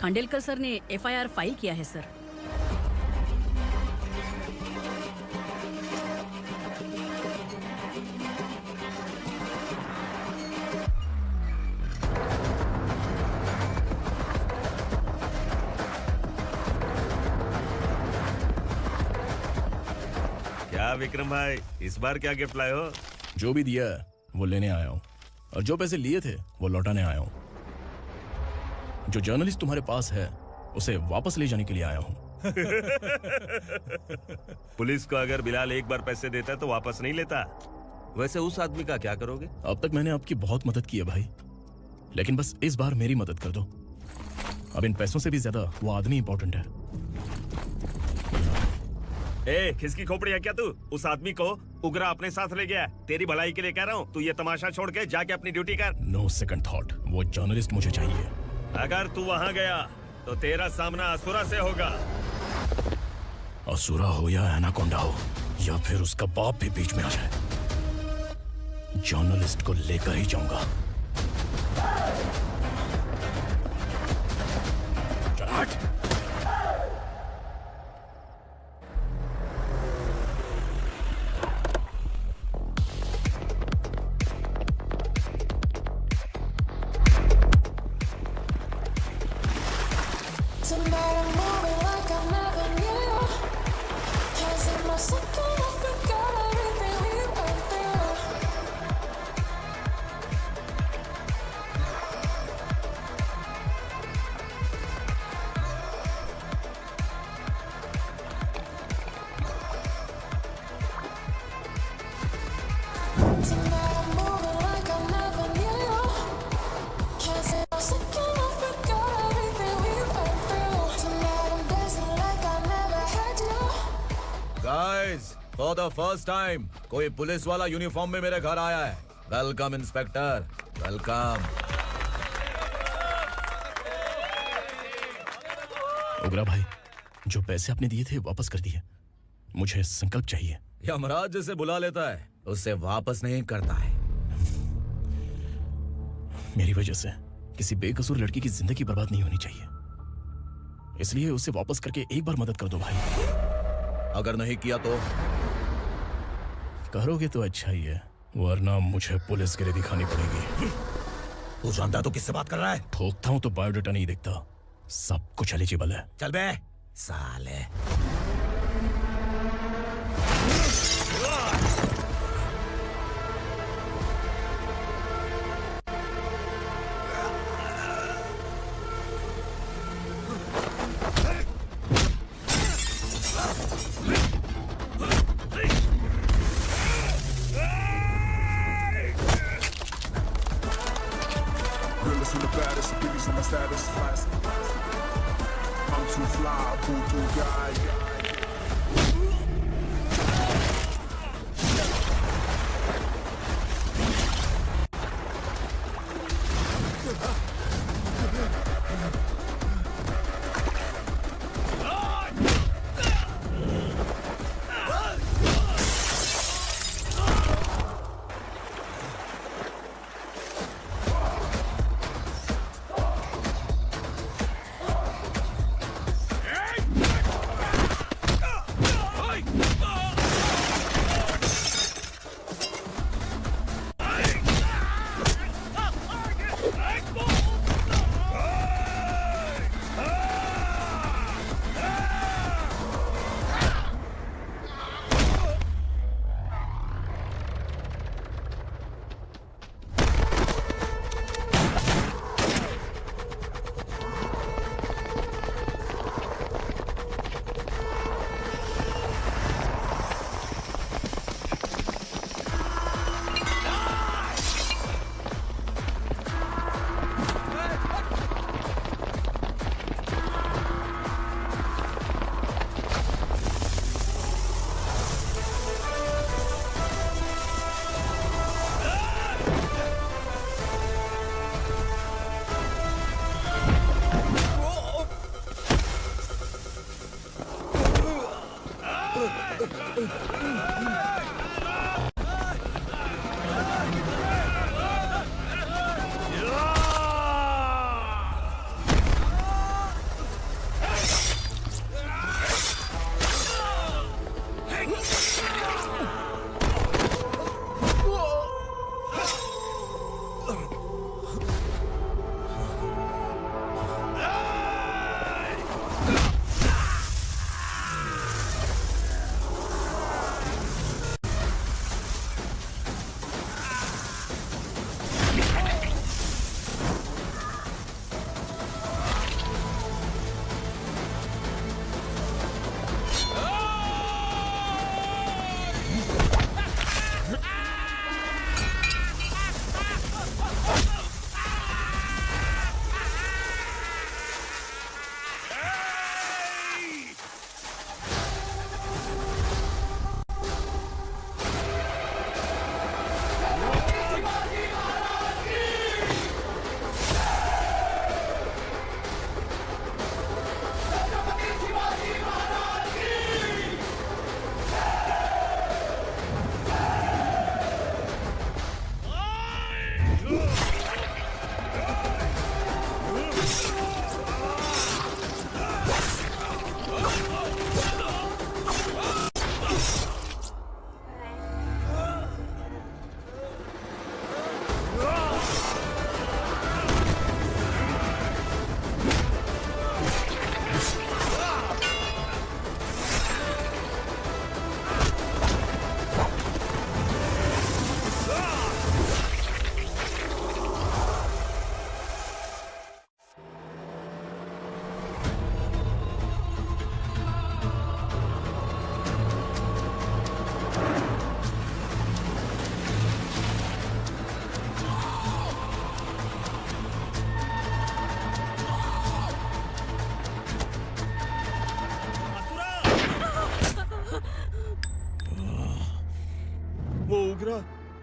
खांडेलकर सर ने एफआईआर फाइल किया है सर। क्या विक्रम भाई, इस बार क्या गिफ्ट लाए हो? जो भी दिया है वो लेने आया हूँ, और जो पैसे लिए थे वो लौटाने आया हूँ। जो जर्नलिस्ट तुम्हारे पास है उसे वापस ले जाने के लिए आया हूँ। पुलिस को अगर बिलाल एक बार पैसे देता तो वापस नहीं लेता। वैसे उस आदमी का क्या करोगे? अब तक मैंने आपकी बहुत मदद की है भाई, लेकिन बस इस बार मेरी मदद कर दो। अब इन पैसों से भी ज्यादा वो आदमी इंपॉर्टेंट है। ए, खिसकी खोपड़ी है क्या तू? उस आदमी को उगरा अपने साथ ले गया। तेरी भलाई के लिए कह रहा हूँ, तू ये तमाशा छोड़ के जाके अपनी ड्यूटी कर। नो सेकंड थॉट, वो जर्नलिस्ट मुझे चाहिए। अगर तू वहाँ गया तो तेरा सामना असुरा से होगा। असुरा हो या एनाकोंडा हो, या फिर उसका बाप भी बीच में आ जाए, जर्नलिस्ट को लेकर ही जाऊंगा। Tonight I'm moving like I never knew. 'Cause in my second I forgot everything we went through. Tonight I'm moving like I never knew. 'Cause in my second I forgot everything we went through. Tonight I'm dancing like I never had you. Guys, for the first time कोई police वाला uniform में मेरे घर आया है। Welcome inspector, welcome. उगरा भाई, जो पैसे आपने दिए थे वापस कर दिए। मुझे संकल्प चाहिए। यमराज जिसे बुला लेता है उससे वापस नहीं करता है। मेरी वजह से किसी बेकसूर लड़की की जिंदगी बर्बाद नहीं होनी चाहिए, इसलिए उसे वापस करके एक बार मदद कर दो भाई। अगर नहीं किया तो करोगे तो अच्छा ही है, वरना मुझे पुलिस गिरी दिखानी पड़ेगी। तू जानता तो किससे बात कर रहा है? ठोकता हूँ तो बायोडाटा नहीं दिखता, सब कुछ एलिजिबल है। चल बे साले। Realest and the baddest, biggest and the saddest. I'm too fly, voodoo guy.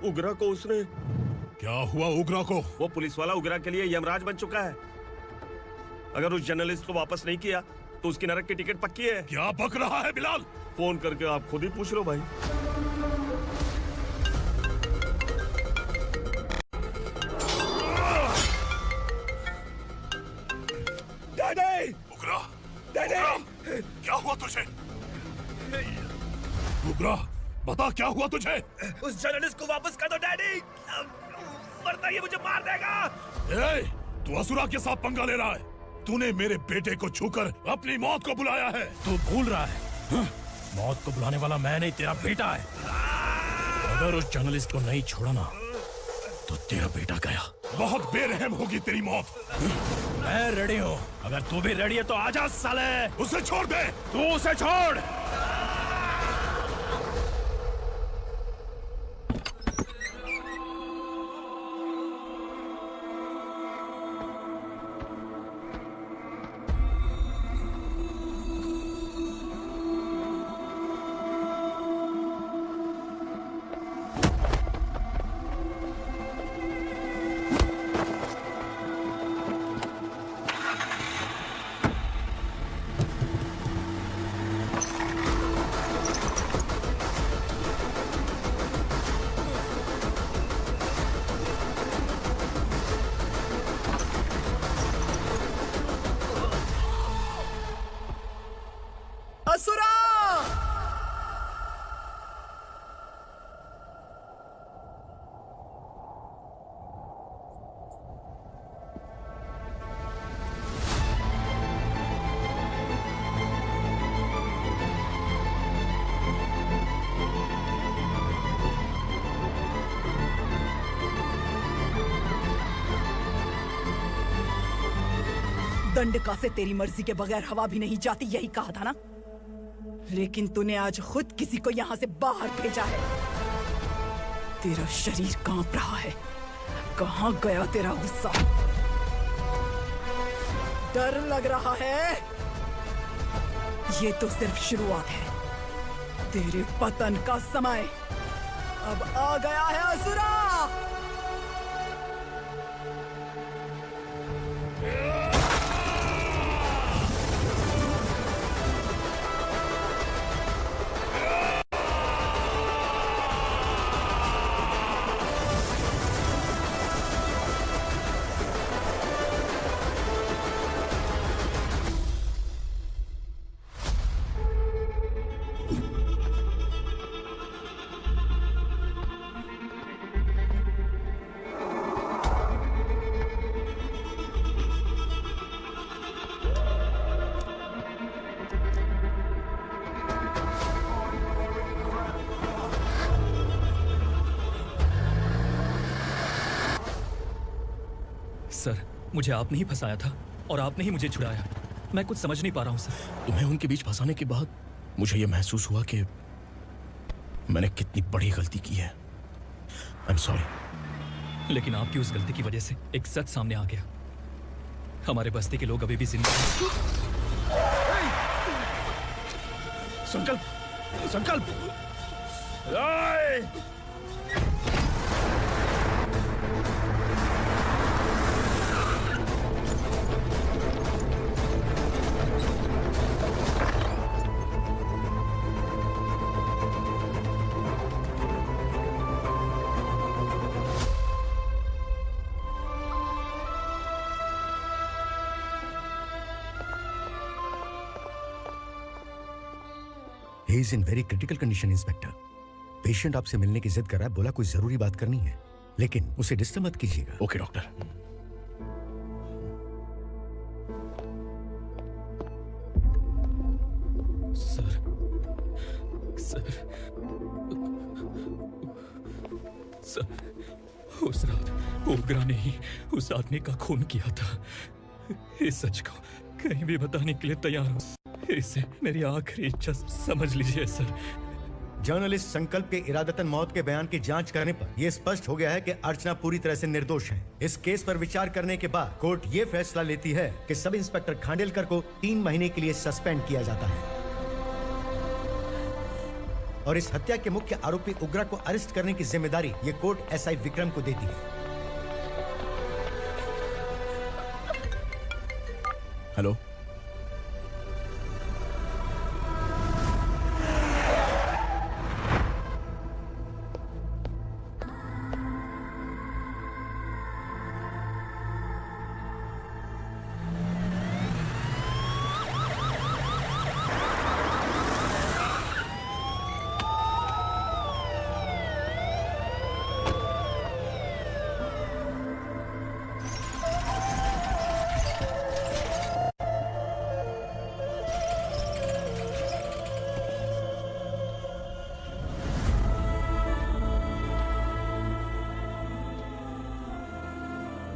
उग्रा को उसने क्या हुआ? उग्रा को? वो पुलिस वाला उग्रा के लिए यमराज बन चुका है। अगर उस जर्नलिस्ट को वापस नहीं किया तो उसकी नरक की टिकट पक्की है। क्या बक रहा है बिलाल? फोन करके आप खुद ही पूछ लो भाई। डैडी! उग्रा! डैडी! क्या हुआ तुझे? उग्रा, बता क्या हुआ तुझे? उस जर्नलिस्ट को वापस कर दो डैडी, वरना ये मुझे मार देगा। ए, तू असुरा के साथ पंगा ले रहा है। तूने मेरे बेटे को छूकर अपनी मौत को बुलाया है। तू भूल रहा है, मौत को बुलाने वाला मैं नहीं, तेरा बेटा है। अगर उस जर्नलिस्ट को नहीं छोड़ा ना तो तेरा बेटा गया। बहुत बेरहम होगी तेरी मौत। मैं रेडी हूँ, अगर तू भी रेडी है तो आजा साले। उसे छोड़ दे। तू उसे छोड़। दंडका से तेरी मर्जी के बगैर हवा भी नहीं जाती, यही कहा था ना। लेकिन तूने आज खुद किसी को यहाँ से बाहर भेजा है। तेरा शरीर कांप रहा है। कहाँ गया तेरा गुस्सा? डर लग रहा है? ये तो सिर्फ शुरुआत है। तेरे पतन का समय अब आ गया है असुरा। सर, मुझे आपने ही फंसाया था और आपने ही मुझे छुड़ाया। मैं कुछ समझ नहीं पा रहा हूँ सर। तुम्हें उनके बीच फंसाने के बाद मुझे यह महसूस हुआ कि मैंने कितनी बड़ी गलती की है। I am sorry. लेकिन आपकी उस गलती की वजह से एक सच सामने आ गया। हमारे बस्ती के लोग अभी भी जिंदा हैं। संकल्प, संकल्प। He is in very critical condition, inspector. Patient आपसे मिलने की जिद कर रहा है, बोला कोई जरूरी बात करनी है, लेकिन उसे डिस्टर्ब मत कीजिएगा। Okay doctor. Sir, sir, sir, उस रात ओग्रा ने ही उस आदमी का खून किया था। इस सच को कहीं भी बताने के लिए तैयार हूँ। इसे मेरी आखिरी इच्छा समझ लीजिए सर। जर्नलिस्ट संकल्प के इरादतन मौत के बयान की जांच करने पर यह स्पष्ट हो गया है कि अर्चना पूरी तरह से निर्दोष है। इस केस पर विचार करने के बाद कोर्ट ये फैसला लेती है कि सब इंस्पेक्टर खांडेलकर को 3 महीने के लिए सस्पेंड किया जाता है और इस हत्या के मुख्य आरोपी उग्रा को अरेस्ट करने की जिम्मेदारी ये कोर्ट एसआई विक्रम को देती है। हेलो,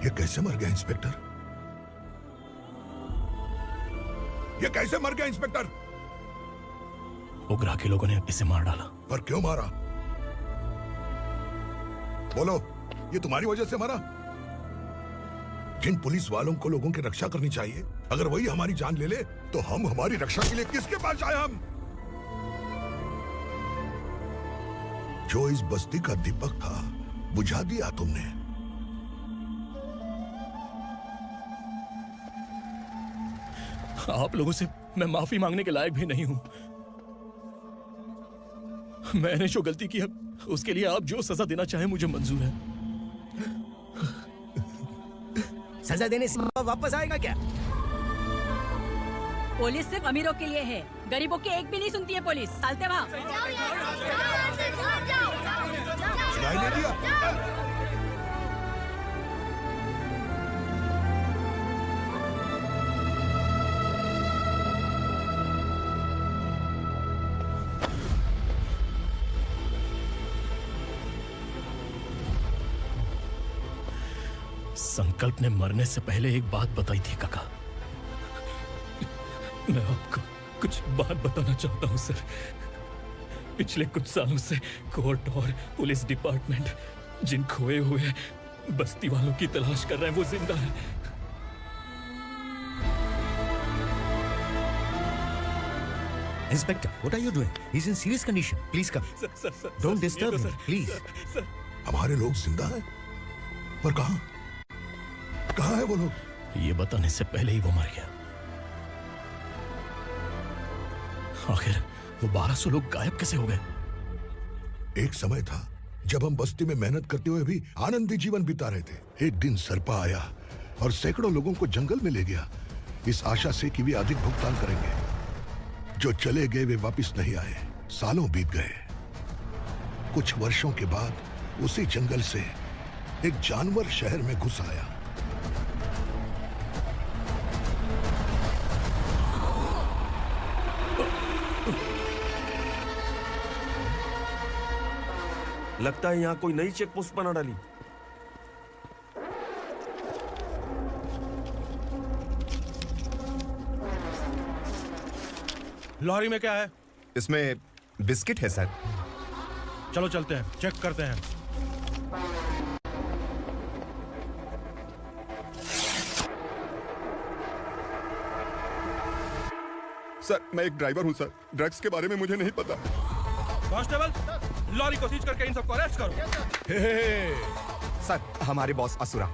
ये कैसे मर गया इंस्पेक्टर? ये कैसे मर गया इंस्पेक्टर? उग्रा के लोगों ने इसे मार डाला। पर क्यों मारा? बोलो, ये तुम्हारी वजह से मरा? जिन पुलिस वालों को लोगों की रक्षा करनी चाहिए, अगर वही हमारी जान ले ले तो हम हमारी रक्षा के लिए किसके पास जाए? हम जो इस बस्ती का दीपक था, बुझा दिया तुमने। आप लोगों से मैं माफी मांगने के लायक भी नहीं हूं। मैंने जो गलती की है उसके लिए आप जो सजा देना चाहें मुझे मंजूर है। सजा देने से वापस आएगा क्या? पुलिस सिर्फ अमीरों के लिए है, गरीबों की एक भी नहीं सुनती है पुलिस। चलते वहाँ। सुनाई नहीं दिया? संकल्प ने मरने से पहले एक बात बताई थी काका। मैं आपको कुछ बात बताना चाहता हूं सर। पिछले कुछ सालों से कोर्ट और पुलिस डिपार्टमेंट जिन खोए हुए बस्ती वालों की तलाश कर रहे हैं वो जिंदा है। Inspector, what are you doing? He's in serious condition. Please come. Don't disturb him, please. हमारे लोग जिंदा हैं? पर कहां? कहां है वो लोग? ये बताने से पहले ही वो मर गया। आखिर वो 1200 लोग गायब कैसे हो गए? एक समय था जब हम बस्ती में मेहनत करते हुए भी आनंदी जीवन बिता रहे थे। एक दिन सरपा आया और सैकड़ों लोगों को जंगल में ले गया, इस आशा से कि वे अधिक भुगतान करेंगे। जो चले गए वे वापस नहीं आए। सालों बीत गए। कुछ वर्षों के बाद उसी जंगल से एक जानवर शहर में घुस आया। लगता है यहाँ कोई नई चेक पोस्ट बना डाली। लॉरी में क्या है? इसमें बिस्किट है सर। चलो चलते हैं, चेक करते हैं। सर, मैं एक ड्राइवर हूं सर। ड्रग्स के बारे में मुझे नहीं पता। कांस्टेबल, लॉरी को सीज करके इन सबको अरेस्ट करो। सर, हमारे बॉस असुरा।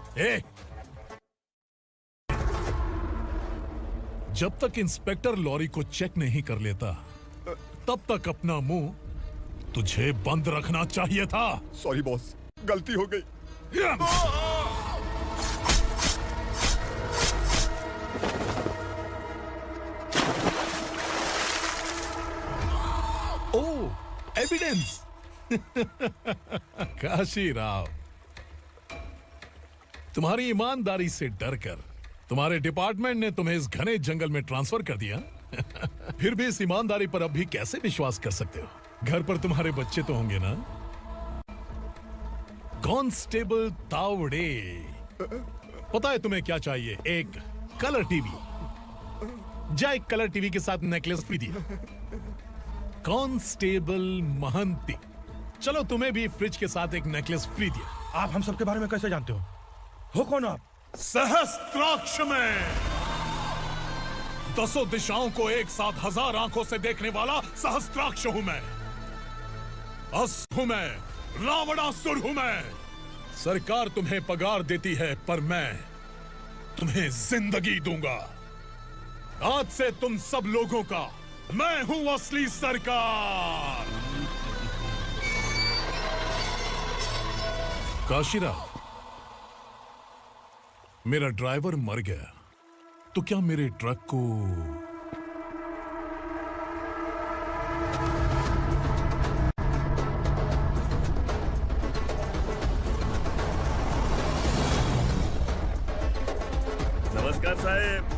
जब तक इंस्पेक्टर लॉरी को चेक नहीं कर लेता तब तक अपना मुंह तुझे बंद रखना चाहिए था। सॉरी बॉस, गलती हो गई। ओह, एविडेंस। काशी राव, तुम्हारी ईमानदारी से डरकर तुम्हारे डिपार्टमेंट ने तुम्हें इस घने जंगल में ट्रांसफर कर दिया। फिर भी इस ईमानदारी पर अब भी कैसे विश्वास कर सकते हो? घर पर तुम्हारे बच्चे तो होंगे ना? कांस्टेबल तावड़े, पता है तुम्हें क्या चाहिए? एक कलर टीवी। जा एक कलर टीवी के साथ नेकलेस फ्री दिया। कांस्टेबल महंती, चलो तुम्हें भी फ्रिज के साथ एक नेकलेस फ्री दिया। आप हम सबके बारे में कैसे जानते हो? हो कौन आप? सहस्त्राक्ष में 10 दिशाओं को एक साथ 1000 आंखों से देखने वाला सहस्त्राक्ष हूं मैं। अस हूं मैं, रावणासुर हूं मैं। सरकार तुम्हें पगार देती है पर मैं तुम्हें जिंदगी दूंगा। आज से तुम सब लोगों का मैं हूं असली सरकार। काशीराव, मेरा ड्राइवर मर गया तो क्या मेरे ट्रक को नमस्कार साहब।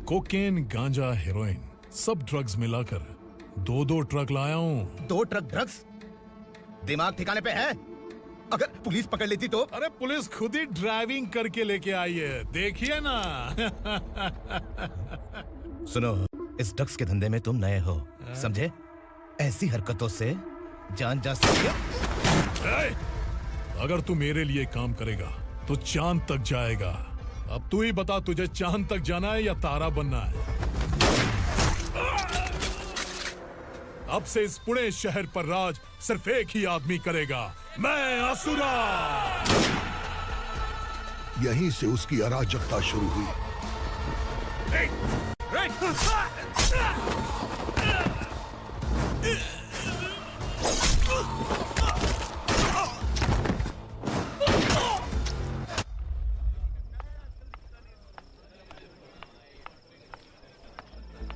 कोकेन, गांजा, हेरोइन सब ड्रग्स मिलाकर 2-2 ट्रक लाया हूं। 2 ट्रक ड्रग्स? दिमाग ठिकाने पे है? अगर पुलिस पकड़ लेती तो? अरे पुलिस खुद ही ड्राइविंग करके लेके आई है, देखिए ना। सुनो, इस ड्रग्स के धंधे में तुम नए हो, समझे? ऐसी हरकतों से जान जा सकती है। अगर तू मेरे लिए काम करेगा तो चांद तक जाएगा। अब तू ही बता, तुझे चांद तक जाना है या तारा बनना है? अब से इस पुणे शहर पर राज सिर्फ एक ही आदमी करेगा, मैं असुरा। यहीं से उसकी अराजकता शुरू हुई।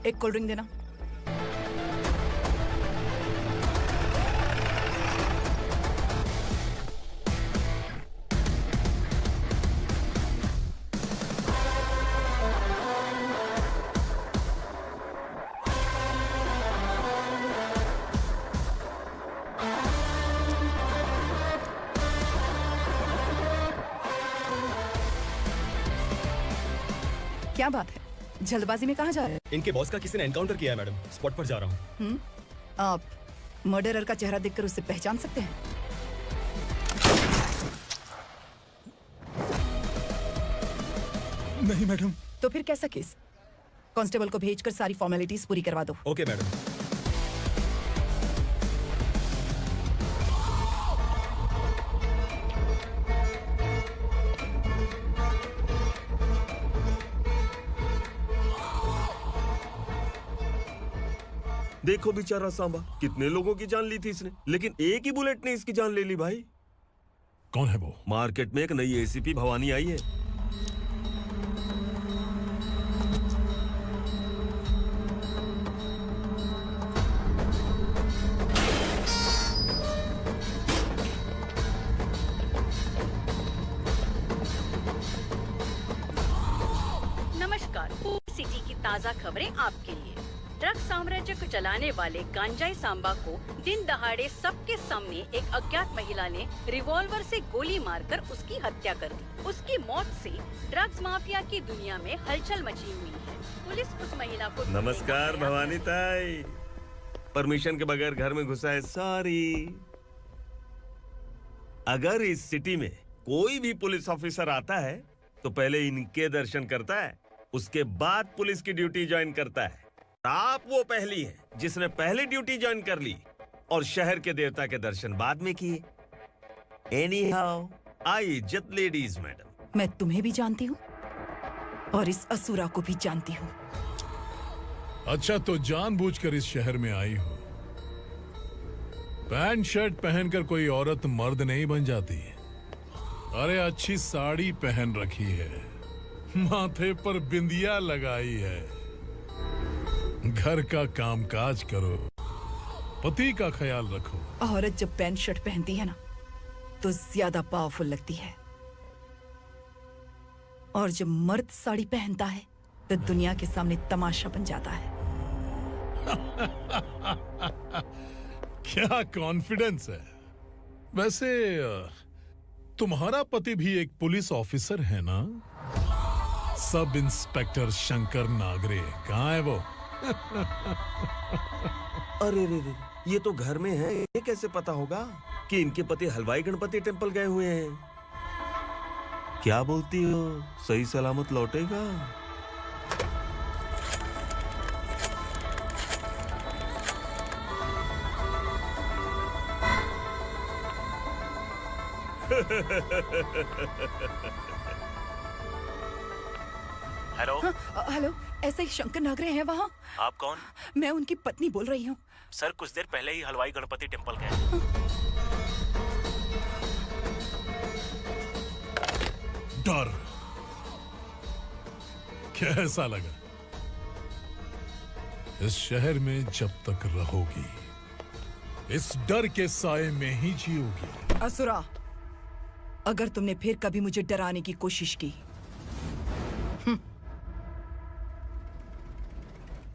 एक कोल्ड ड्रिंक देना। क्या बात है, जल्दबाजी में कहाँ जा रहे हैं? इनके बॉस का किसी ने एनकाउंटर किया है मैडम, स्पॉट पर जा रहा हूँ। आप मर्डरर का चेहरा देखकर उसे पहचान सकते हैं? नहीं मैडम। तो फिर कैसा केस? कांस्टेबल को भेजकर सारी फॉर्मेलिटीज पूरी करवा दो। Okay madam. देखो बेचारा सांबा, कितने लोगों की जान ली थी इसने, लेकिन एक ही बुलेट ने इसकी जान ले ली भाई। कौन है वो? मार्केट में एक नई एसीपी भवानी आई है। नमस्कार, सिटी की ताज़ा खबरें आपके लिए। ड्रग साम्राज्य को चलाने वाले गांजाई सांबा को दिन दहाड़े सबके सामने एक अज्ञात महिला ने रिवॉल्वर से गोली मारकर उसकी हत्या कर दी। उसकी मौत से ड्रग्स माफिया की दुनिया में हलचल मची हुई है। पुलिस उस महिला को नमस्कार भवानी ताई, परमिशन के बगैर घर में घुसा है, सॉरी। अगर इस सिटी में कोई भी पुलिस ऑफिसर आता है तो पहले इनके दर्शन करता है, उसके बाद पुलिस की ड्यूटी ज्वाइन करता है। आप वो पहली हैं जिसने पहले ड्यूटी ज्वाइन कर ली और शहर के देवता के दर्शन बाद में किए। एनीहाउ, आई इज्जत लेडीज मैडम। मैं तुम्हें भी जानती हूँ और इस असुरा को भी जानती हूँ। अच्छा, तो जानबूझकर इस शहर में आई हो। पैंट शर्ट पहनकर कोई औरत मर्द नहीं बन जाती। अरे अच्छी साड़ी पहन रखी है, माथे पर बिंदिया लगाई है, घर का कामकाज करो, पति का ख्याल रखो। औरत जब पैंट शर्ट पहनती है ना तो ज्यादा पावरफुल लगती है, और जब मर्द साड़ी पहनता है तो दुनिया के सामने तमाशा बन जाता है। क्या कॉन्फिडेंस है। वैसे तुम्हारा पति भी एक पुलिस ऑफिसर है ना? सब इंस्पेक्टर शंकर नागरे, कहाँ है वो? अरे रे रे, ये तो घर में है, ये कैसे पता होगा कि इनके पति हलवाई गणपति टेम्पल गए हुए हैं? क्या बोलती हो, सही सलामत लौटेगा? हेलो। हेलो, ऐसा ही शंकर नागरे हैं वहाँ? आप कौन? मैं उनकी पत्नी बोल रही हूँ। सर कुछ देर पहले ही हलवाई गणपति टेम्पल गए। डर कैसा लगा? इस शहर में जब तक रहोगी इस डर के साए में ही जियोगी। असुरा, अगर तुमने फिर कभी मुझे डराने की कोशिश की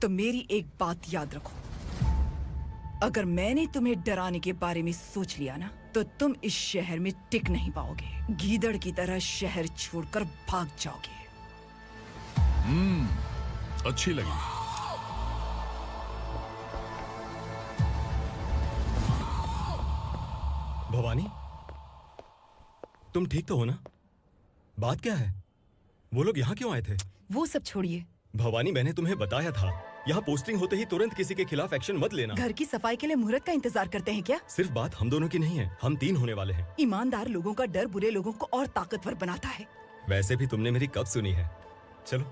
तो मेरी एक बात याद रखो, अगर मैंने तुम्हें डराने के बारे में सोच लिया ना तो तुम इस शहर में टिक नहीं पाओगे। गीदड़ की तरह शहर छोड़कर भाग जाओगे। अच्छी लगी। भवानी, तुम ठीक तो हो ना? बात क्या है? वो लोग यहाँ क्यों आए थे? वो सब छोड़िए। भवानी, मैंने तुम्हें बताया था, यहाँ पोस्टिंग होते ही तुरंत किसी के खिलाफ एक्शन मत लेना। घर की सफाई के लिए मुहूर्त का इंतजार करते हैं क्या? सिर्फ बात हम दोनों की नहीं है, हम 3 होने वाले हैं। ईमानदार लोगों का डर बुरे लोगों को और ताकतवर बनाता है। वैसे भी तुमने मेरी कब सुनी है? चलो।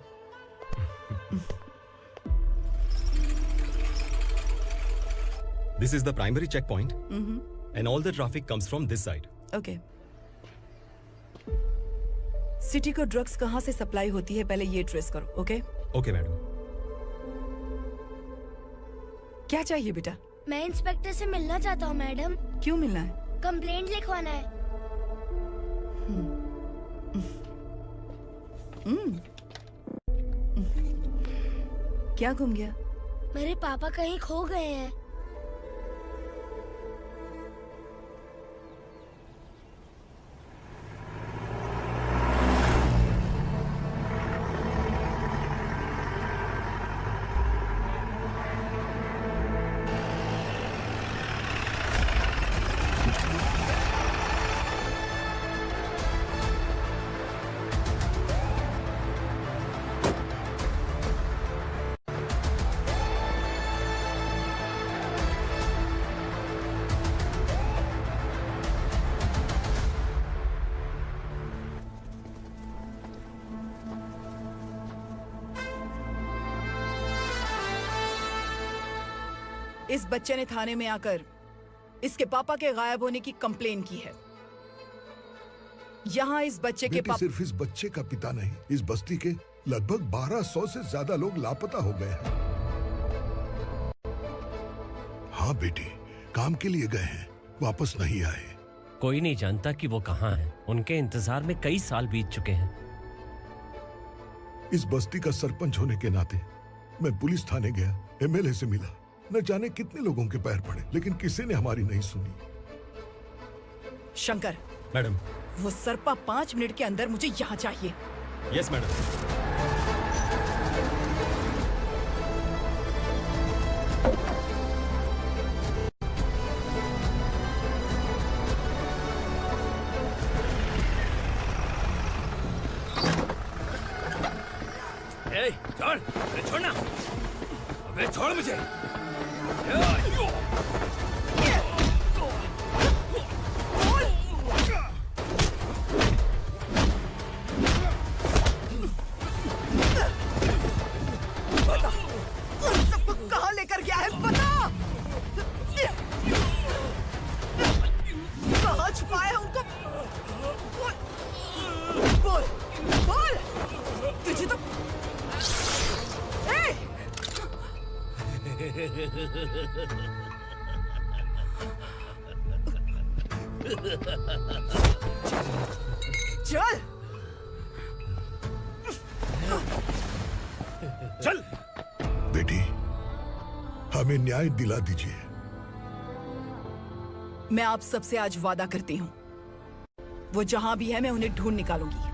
This is the primary checkpoint, and all the traffic comes from this side. Okay. City को ड्रग्स कहाँ से सप्लाई होती है पहले ये ट्रेस करो, ओके? Okay madam. क्या चाहिए बेटा? मैं इंस्पेक्टर से मिलना चाहता हूँ मैडम। क्यों मिलना है? कंप्लेंट लिखवाना है। क्या गुम गया? मेरे पापा कहीं खो गए हैं। इस बच्चे ने थाने में आकर इसके पापा के गायब होने की कंप्लेन की है। यहाँ इस बच्चे के पापा सिर्फ इस बच्चे का पिता नहीं, इस बस्ती के लगभग 1200 से ज्यादा लोग लापता हो गए हैं। हाँ बेटी, काम के लिए गए हैं, वापस नहीं आए। कोई नहीं जानता कि वो कहाँ हैं। उनके इंतजार में कई साल बीत चुके हैं। इस बस्ती का सरपंच होने के नाते मैं पुलिस थाने गया, एमएलए से मिला, न जाने कितने लोगों के पैर पड़े, लेकिन किसी ने हमारी नहीं सुनी। शंकर। मैडम। वो सरपा 5 मिनट के अंदर मुझे यहाँ चाहिए। Yes madam. छोड़, छोड़ना, अबे छोड़ मुझे। बता, उन सबको कहाँ लेकर गया है? बता, कहाँ छुपाया है उनको? बोल, बोल, तुझे तो चल चल बेटी, हमें न्याय दिला दीजिए। मैं आप सबसे आज वादा करती हूँ, वो जहां भी है मैं उन्हें ढूंढ निकालूंगी।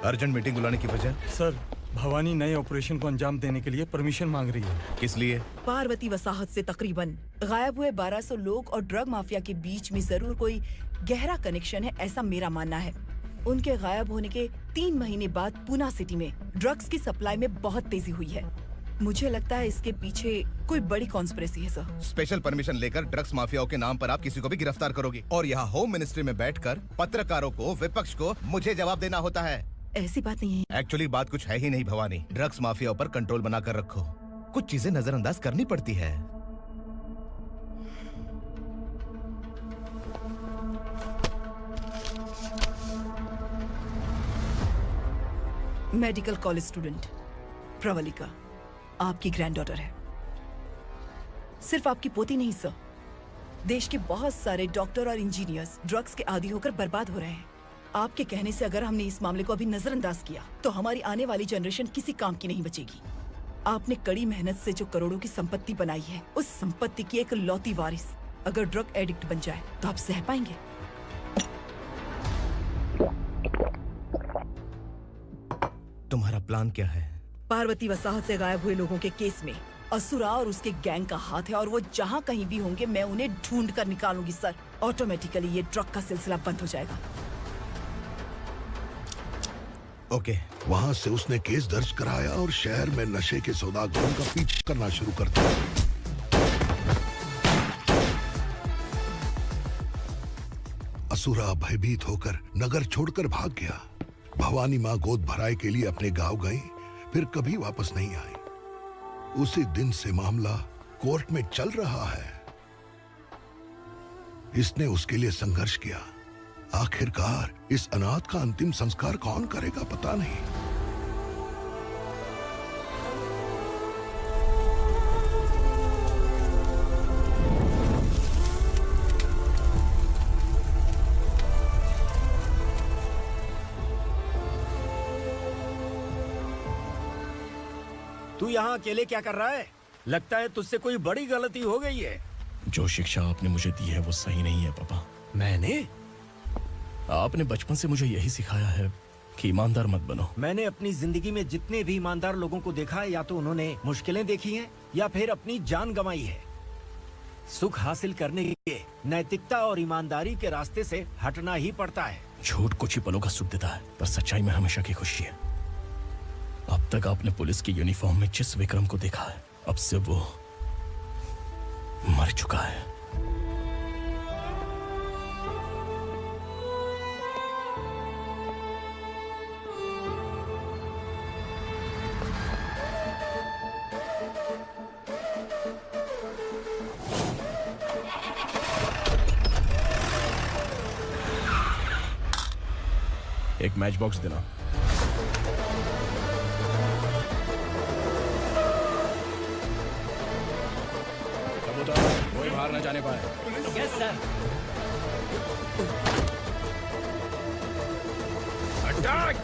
अर्जेंट मीटिंग बुलाने की वजह? सर, भवानी नए ऑपरेशन को अंजाम देने के लिए परमिशन मांग रही है। किस लिए? पार्वती वसाहत से तकरीबन गायब हुए 1200 लोग और ड्रग माफिया के बीच में जरूर कोई गहरा कनेक्शन है, ऐसा मेरा मानना है। उनके गायब होने के 3 महीने बाद पूना सिटी में ड्रग्स की सप्लाई में बहुत तेजी हुई है। मुझे लगता है इसके पीछे कोई बड़ी कॉन्स्पिरेसी है सर। स्पेशल परमिशन लेकर ड्रग्स माफियाओं के नाम पर आप किसी को भी गिरफ्तार करोगे और यहाँ होम मिनिस्ट्री में बैठकर पत्रकारों को, विपक्ष को मुझे जवाब देना होता है। ऐसी बात नहीं है। एक्चुअली बात कुछ है ही नहीं भवानी। ड्रग्स माफियाओं पर कंट्रोल बनाकर रखो, कुछ चीजें नजरअंदाज करनी पड़ती है। मेडिकल कॉलेज स्टूडेंट प्रवलिका आपकी ग्रैंडडॉटर है। सिर्फ आपकी पोती नहीं सर, देश के बहुत सारे डॉक्टर और इंजीनियर्स ड्रग्स के आदी होकर बर्बाद हो रहे हैं। आपके कहने से अगर हमने इस मामले को अभी नजरअंदाज किया तो हमारी आने वाली जनरेशन किसी काम की नहीं बचेगी। आपने कड़ी मेहनत से जो करोड़ों की संपत्ति बनाई है, उस संपत्ति की एक लौती वारिस अगर ड्रग एडिक्ट बन जाए तो आप सह पाएंगे? तुम्हारा प्लान क्या है? पार्वती वसाहत से गायब हुए लोगों के केस में असुरा और उसके गैंग का हाथ है, और वो जहाँ कहीं भी होंगे मैं उन्हें ढूंढ कर निकालूंगी सर। ऑटोमेटिकली ये ड्रग का सिलसिला बंद हो जाएगा। ओके। वहाँ से उसने केस दर्ज कराया और शहर में नशे के सौदागरों का पीछा करना शुरू कर दिया। असुरा भयभीत होकर नगर छोड़कर भाग गया। भवानी माँ गोद भराई के लिए अपने गांव गई, फिर कभी वापस नहीं आई। उसी दिन से मामला कोर्ट में चल रहा है। इसने उसके लिए संघर्ष किया। आखिरकार इस अनाथ का अंतिम संस्कार कौन करेगा पता नहीं। तू यहाँ अकेले क्या कर रहा है? लगता है तुझसे कोई बड़ी गलती हो गई है। जो शिक्षा आपने मुझे दी है वो सही नहीं है पापा। मैंने? आपने बचपन से मुझे यही सिखाया है कि ईमानदार मत बनो। मैंने अपनी जिंदगी में जितने भी ईमानदार लोगों को देखा है, या तो उन्होंने मुश्किलें देखी हैं या फिर अपनी जान गंवाई है। सुख हासिल करने के लिए नैतिकता और ईमानदारी के रास्ते से हटना ही पड़ता है। झूठ कुछ ही पलों का सुख देता है, पर सच्चाई में हमेशा की खुशी है। अब तक आपने पुलिस की यूनिफॉर्म में जिस विक्रम को देखा है, अब से वो मर चुका है। एक मैच बॉक्स देना। कबूतर, कोई बाहर न जाने पाए। Yes sir. अटैक!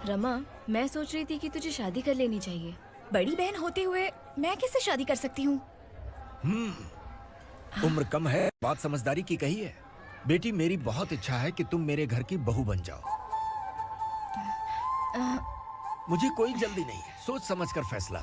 रमा, मैं सोच रही थी कि तुझे शादी कर लेनी चाहिए। बड़ी बहन होते हुए मैं कैसे शादी कर सकती हूँ? उम्र कम है, बात समझदारी की कही है। बेटी, मेरी बहुत इच्छा है कि तुम मेरे घर की बहू बन जाओ। मुझे कोई जल्दी नहीं है, सोच समझ कर फैसला।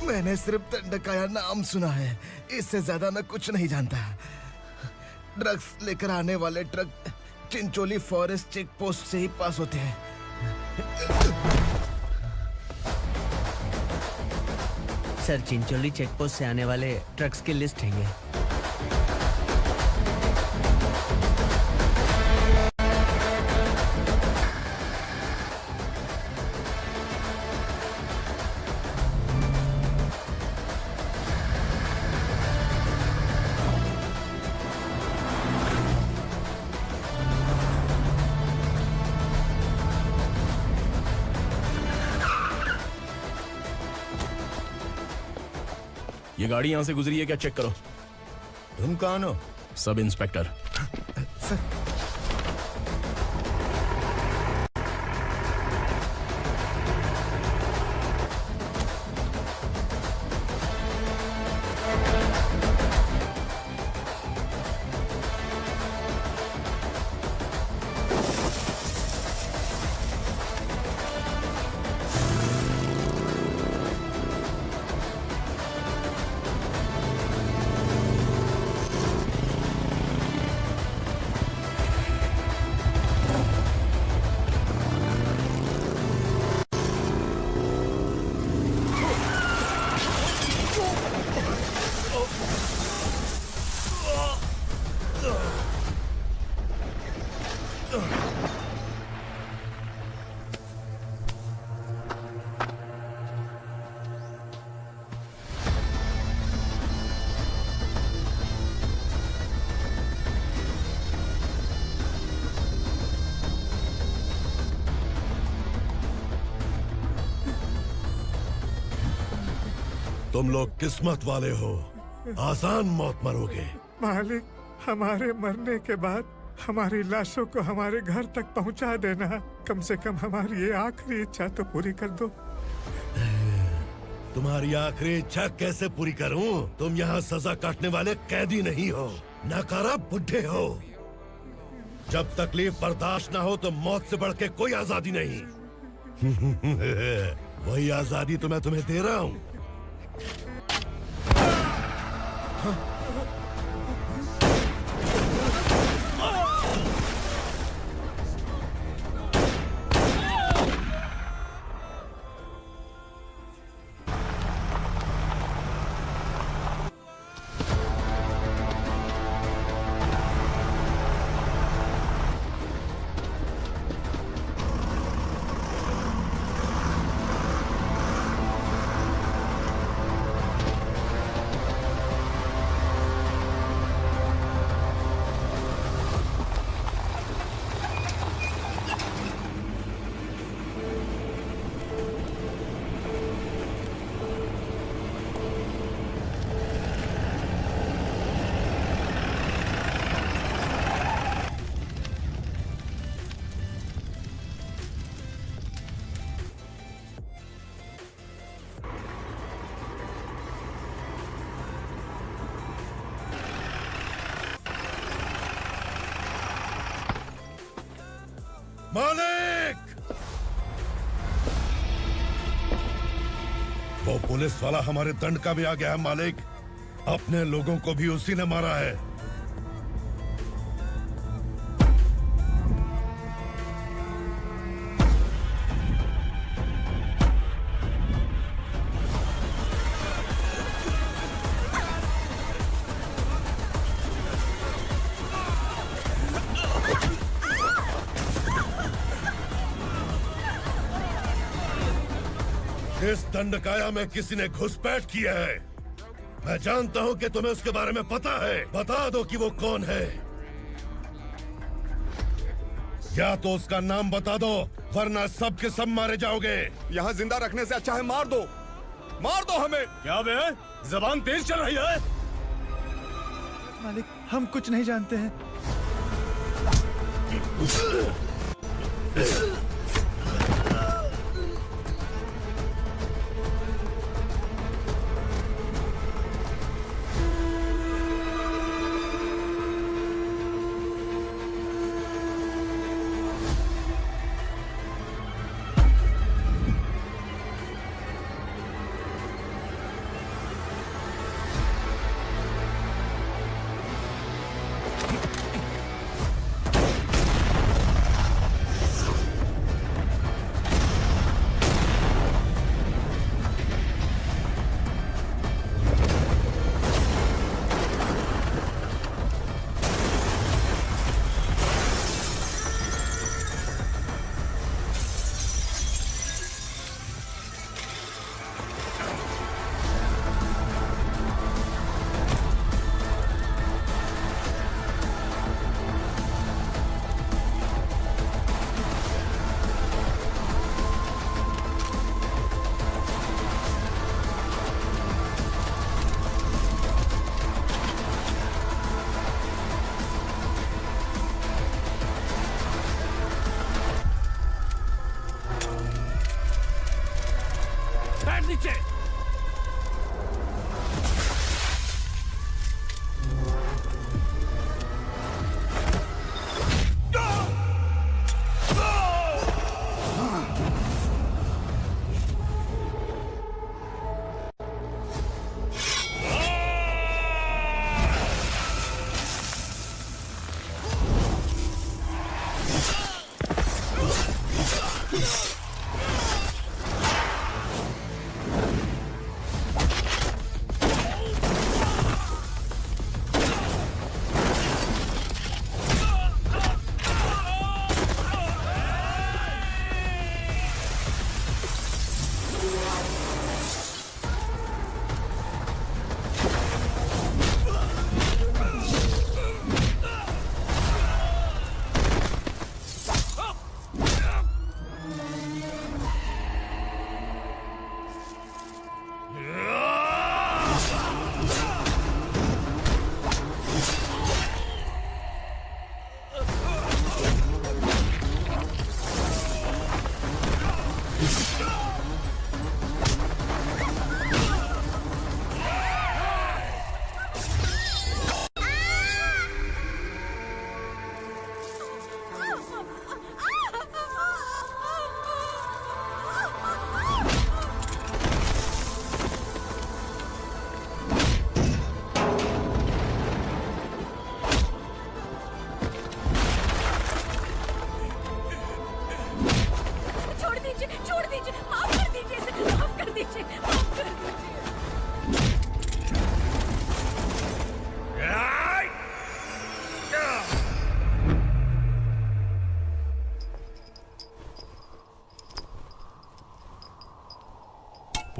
मैंने सिर्फ दंडकाया नाम सुना है, इससे ज्यादा मैं कुछ नहीं जानता। ड्रग्स लेकर आने वाले truck Chincholi forest check post से ही पास होते हैं। सर, चिंचोली चेक पोस्ट से आने वाले ट्रक्स की लिस्ट है ये। ये गाड़ी यहाँ से गुजरी है क्या? चेक करो। तुम कौन हो? Sub inspector. तुम लोग किस्मत वाले हो, आसान मौत मरोगे। मालिक, हमारे मरने के बाद हमारी लाशों को हमारे घर तक पहुंचा देना। कम से कम हमारी ये आखिरी इच्छा तो पूरी कर दो। तुम्हारी आखिरी इच्छा कैसे पूरी करूं? तुम यहाँ सजा काटने वाले कैदी नहीं हो, नकारा बुड्ढे हो। जब तकलीफ बर्दाश्त ना हो तो मौत से बढ़ के कोई आजादी नहीं। वही आजादी तो मैं तुम्हें दे रहा हूँ। मालिक! वो पुलिस वाला हमारे दंड का भी आ गया है मालिक। अपने लोगों को भी उसी ने मारा है। इस दंडकाया में किसी ने घुसपैठ किया है। मैं जानता हूं कि तुम्हें उसके बारे में पता है। बता दो कि वो कौन है। या तो उसका नाम बता दो, वरना सब के सब मारे जाओगे। यहाँ जिंदा रखने से अच्छा है मार दो हमें। क्या बे? जबान तेज चल रही है। मालिक, हम कुछ नहीं जानते हैं।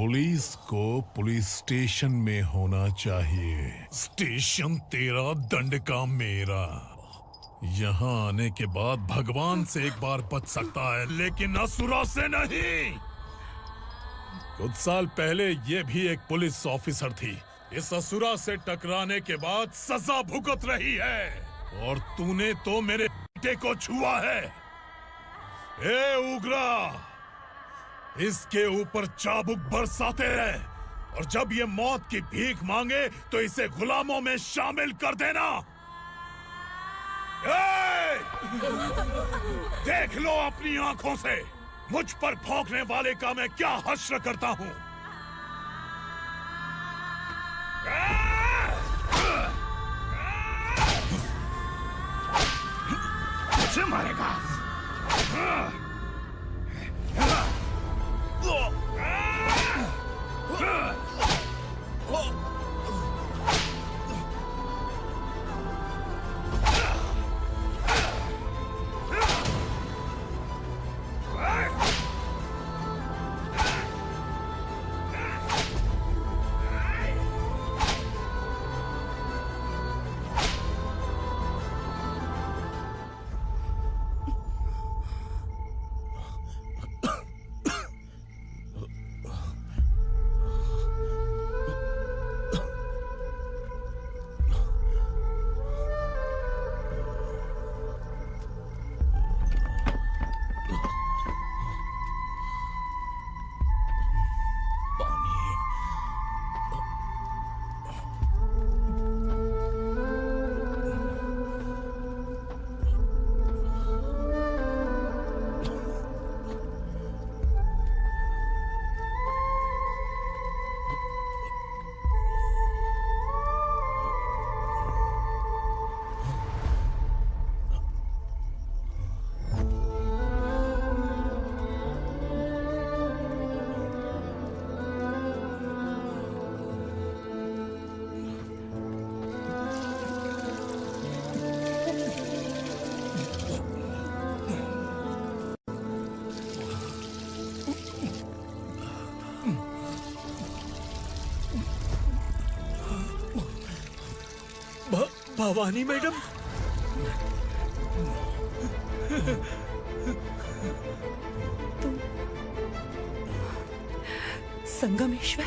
पुलिस को पुलिस स्टेशन में होना चाहिए। स्टेशन तेरा, दंड का मेरा। यहाँ आने के बाद भगवान से एक बार बच सकता है, लेकिन असुरा से नहीं। कुछ साल पहले ये भी एक पुलिस ऑफिसर थी। इस असुरा से टकराने के बाद सजा भुगत रही है, और तूने तो मेरे बेटे को छुआ है। ए उग्रा, इसके ऊपर चाबुक बरसाते रहे, और जब ये मौत की भीख मांगे तो इसे गुलामों में शामिल कर देना। देख लो अपनी आंखों से मुझ पर भौंकने वाले का मैं क्या हश्र करता हूं। मुझे मारेगा? भवानी मैडम, तुम संगमेश्वर?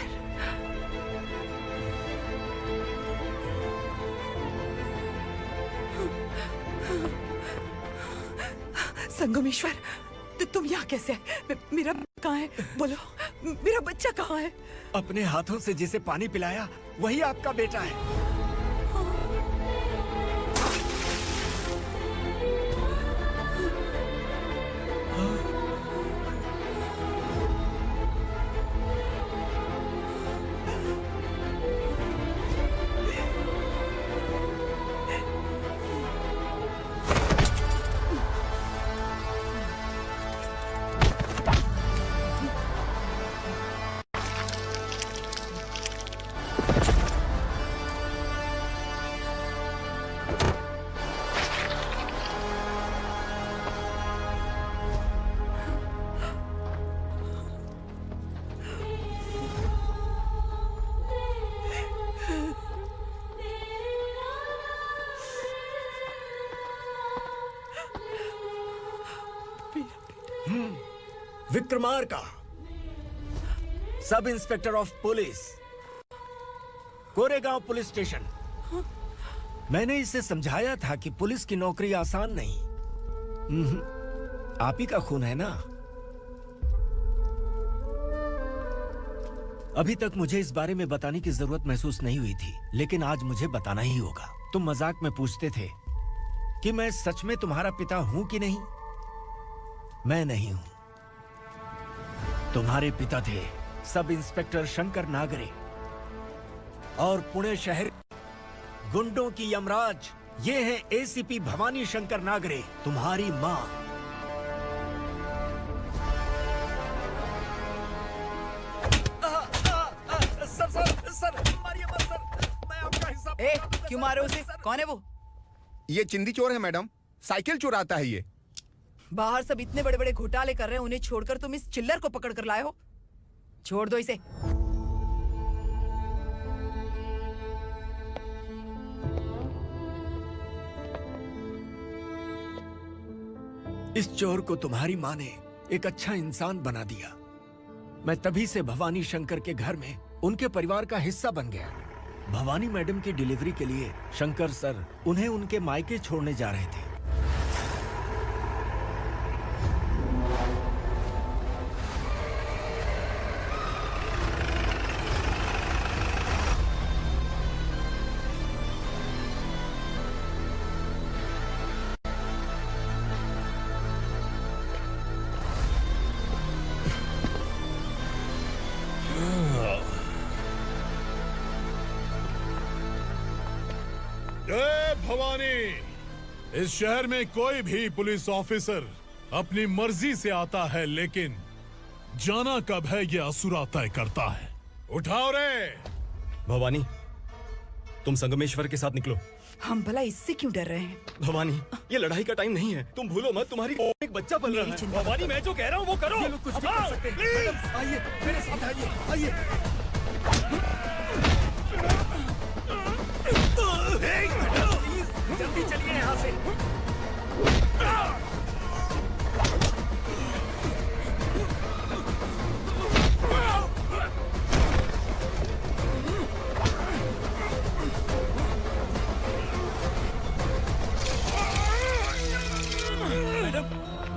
संगमेश्वर, तुम यहाँ कैसे आए? मेरा कहाँ है? बोलो, मेरा बच्चा कहाँ है? अपने हाथों से जिसे पानी पिलाया वही आपका बेटा है। Vikramarka, sub inspector of police, Koregaon police station. मैंने इसे समझाया था कि पुलिस की नौकरी आसान नहीं। आप ही का खून है ना। अभी तक मुझे इस बारे में बताने की जरूरत महसूस नहीं हुई थी, लेकिन आज मुझे बताना ही होगा। तुम मजाक में पूछते थे कि मैं सच में तुम्हारा पिता हूं कि नहीं। मैं नहीं हूं। तुम्हारे पिता थे सब इंस्पेक्टर शंकर नागरे, और पुणे शहर गुंडों की यमराज ये है एसीपी भवानी शंकर नागरे, तुम्हारी मां। सर, मारिए मत सर, मैं आपका हिस्सा। क्यों मारे उसे? कौन है वो? ये चिंदी चोर है मैडम, साइकिल चुराता है ये। बाहर सब इतने बड़े बड़े घोटाले कर रहे हैं, उन्हें छोड़कर तुम इस चिल्लर को पकड़ कर लाए हो। छोड़ दो इसे। इस चोर को तुम्हारी माँ ने एक अच्छा इंसान बना दिया। मैं तभी से भवानी शंकर के घर में उनके परिवार का हिस्सा बन गया। भवानी मैडम की डिलीवरी के लिए शंकर सर उन्हें उनके मायके छोड़ने जा रहे थे। जय भवानी। इस शहर में कोई भी पुलिस ऑफिसर अपनी मर्जी से आता है, लेकिन जाना कब है ये असुरा तय करता है। उठाओ रे। भवानी, तुम संगमेश्वर के साथ निकलो। हम भला इससे क्यों डर रहे हैं? भवानी, ये लड़ाई का टाइम नहीं है। तुम भूलो मत, तुम्हारी एक बच्चा पल रहा है। भवानी, मैं जो कह रहा हूँ वो करो। ये लोग कुछ भी कर सकते हैं। आइए मेरे साथ आइए, आइए। जल्दी चलिए यहाँ से। मैडम,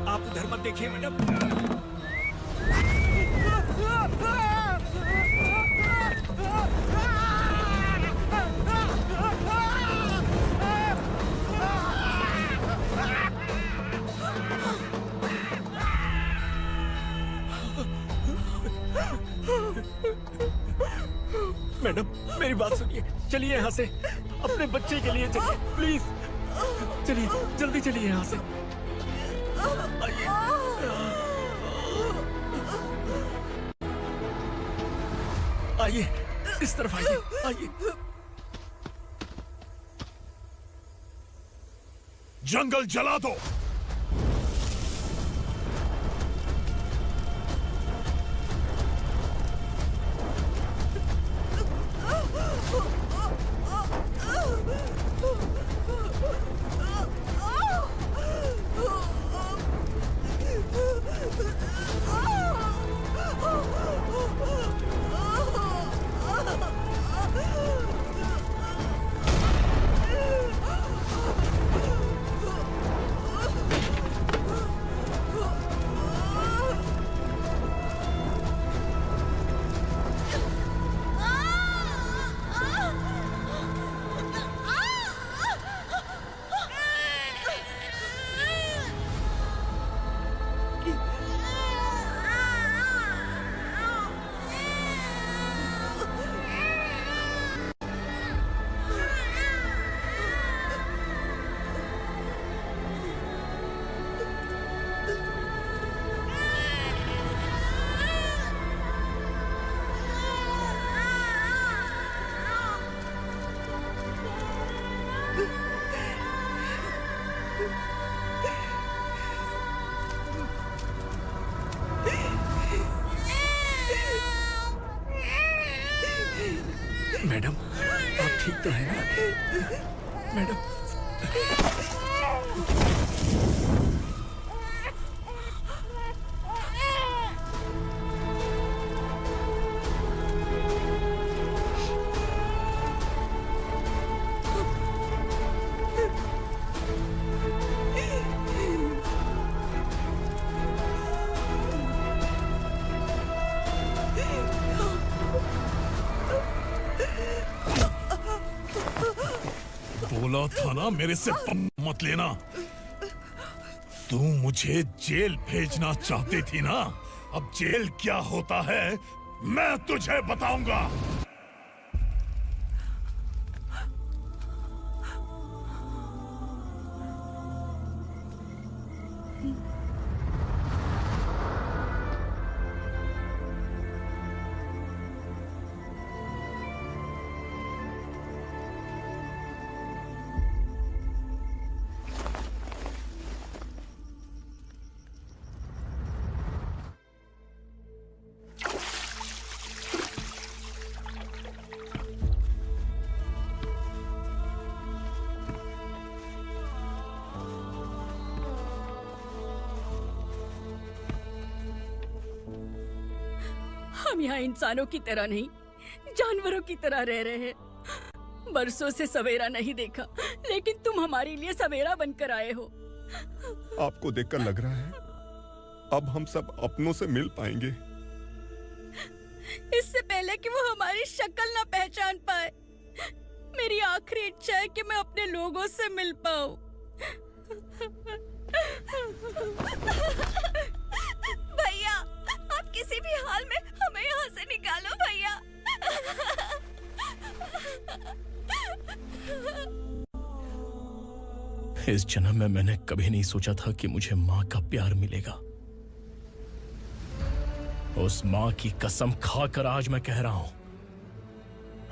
आप उधर मत देखिए मैडम। मैडम, मेरी बात सुनिए। चलिए यहाँ से, अपने बच्चे के लिए चलिए, प्लीज। चलिए, जल्दी चलिए यहाँ से। आइए। आइए, इस तरफ आइए, आइए। जंगल जला दो। मैडम, आप ठीक तो हैं ना? मैडम। बोला था ना मेरे से मत लेना। तू मुझे जेल भेजना चाहती थी ना? अब जेल क्या होता है मैं तुझे बताऊंगा। यहाँ इंसानों की तरह नहीं, जानवरों की तरह रह रहे हैं। बरसों से सवेरा नहीं देखा, लेकिन तुम हमारे लिए सवेरा बनकर आए हो। आपको देखकर लग रहा है अब हम सब अपनों से मिल पाएंगे। इससे पहले कि वो हमारी शक्ल ना पहचान पाए, मेरी आखिरी इच्छा है कि मैं अपने लोगों से मिल पाऊं। भैया, आप किसी भी हाल में हमें यहाँ से निकालो भैया। इस जन्म में मैंने कभी नहीं सोचा था कि मुझे माँ का प्यार मिलेगा। उस माँ की कसम खाकर आज मैं कह रहा हूं,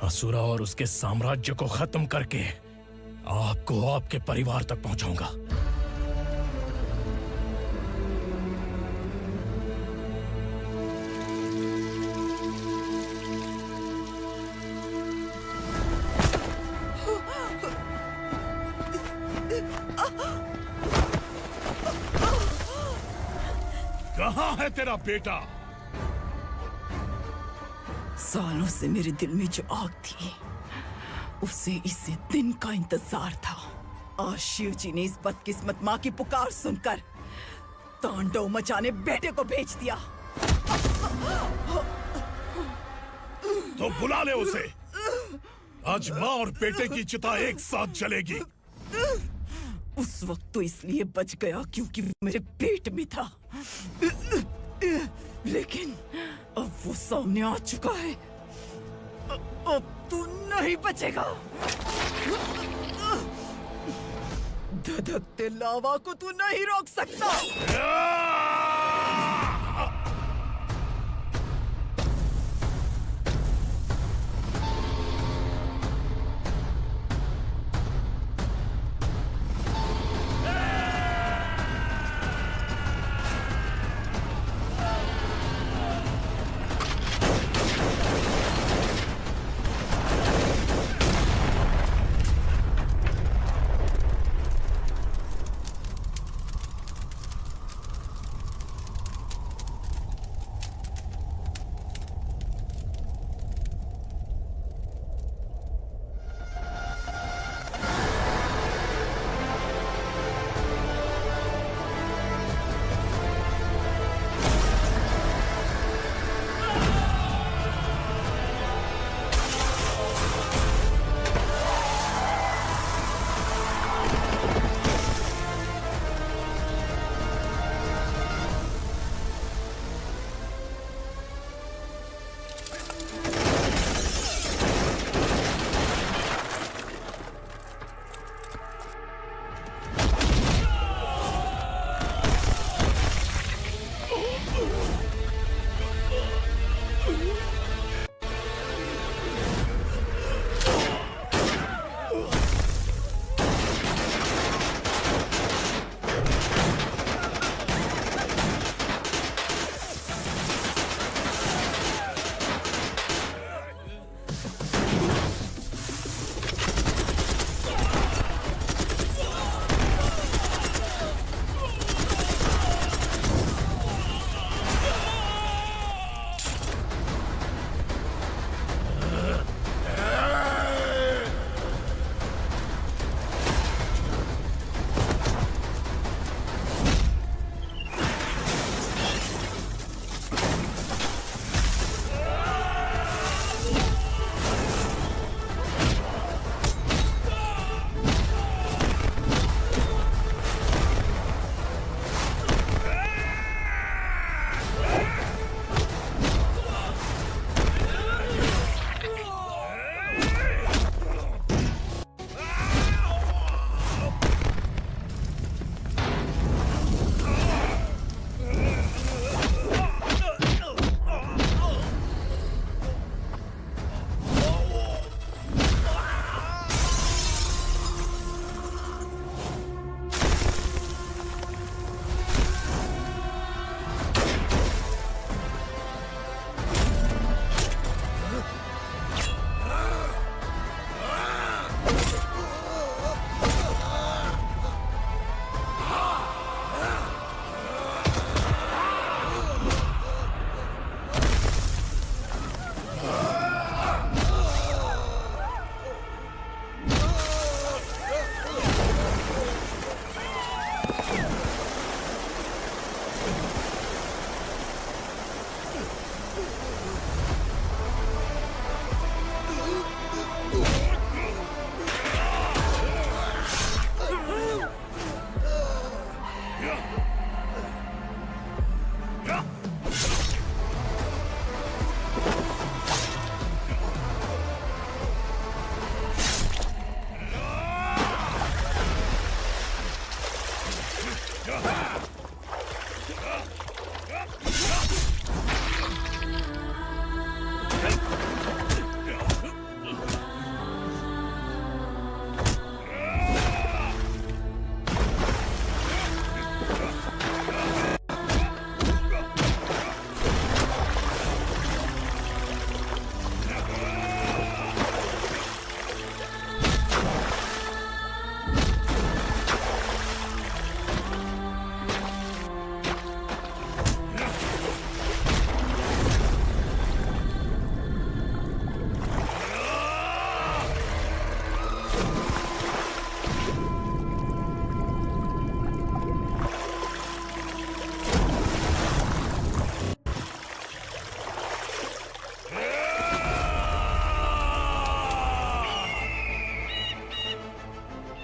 असुरा और उसके साम्राज्य को खत्म करके आपको आपके परिवार तक पहुंचाऊंगा। कहाँ है तेरा बेटा? सालों से मेरे दिल में जो आग थी, उसे इसी दिन का इंतजार था। आज शिव जी ने इस बदकिस्मत माँ की पुकार सुनकर तांडव मचाने बेटे को भेज दिया। तो बुला ले उसे। आज माँ और बेटे की चिता एक साथ जलेगी। उस वक्त तो इसलिए बच गया क्योंकि वो मेरे पेट में था, लेकिन अब वो सामने आ चुका है। अब तू नहीं बचेगा। धधकते लावा को तू नहीं रोक सकता।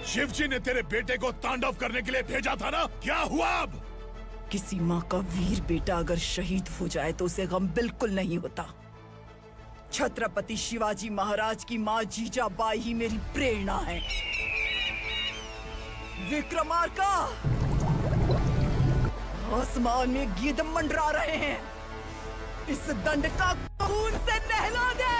शिवजी ने तेरे बेटे को तांडव करने के लिए भेजा था ना, क्या हुआ अब? किसी माँ का वीर बेटा अगर शहीद हो जाए तो उसे गम बिल्कुल नहीं होता। छत्रपति शिवाजी महाराज की माँ जीजाबाई ही मेरी प्रेरणा है। विक्रमार्का, आसमान में गिद्ध मंडरा रहे हैं, इस दंड का खून से नहला दे।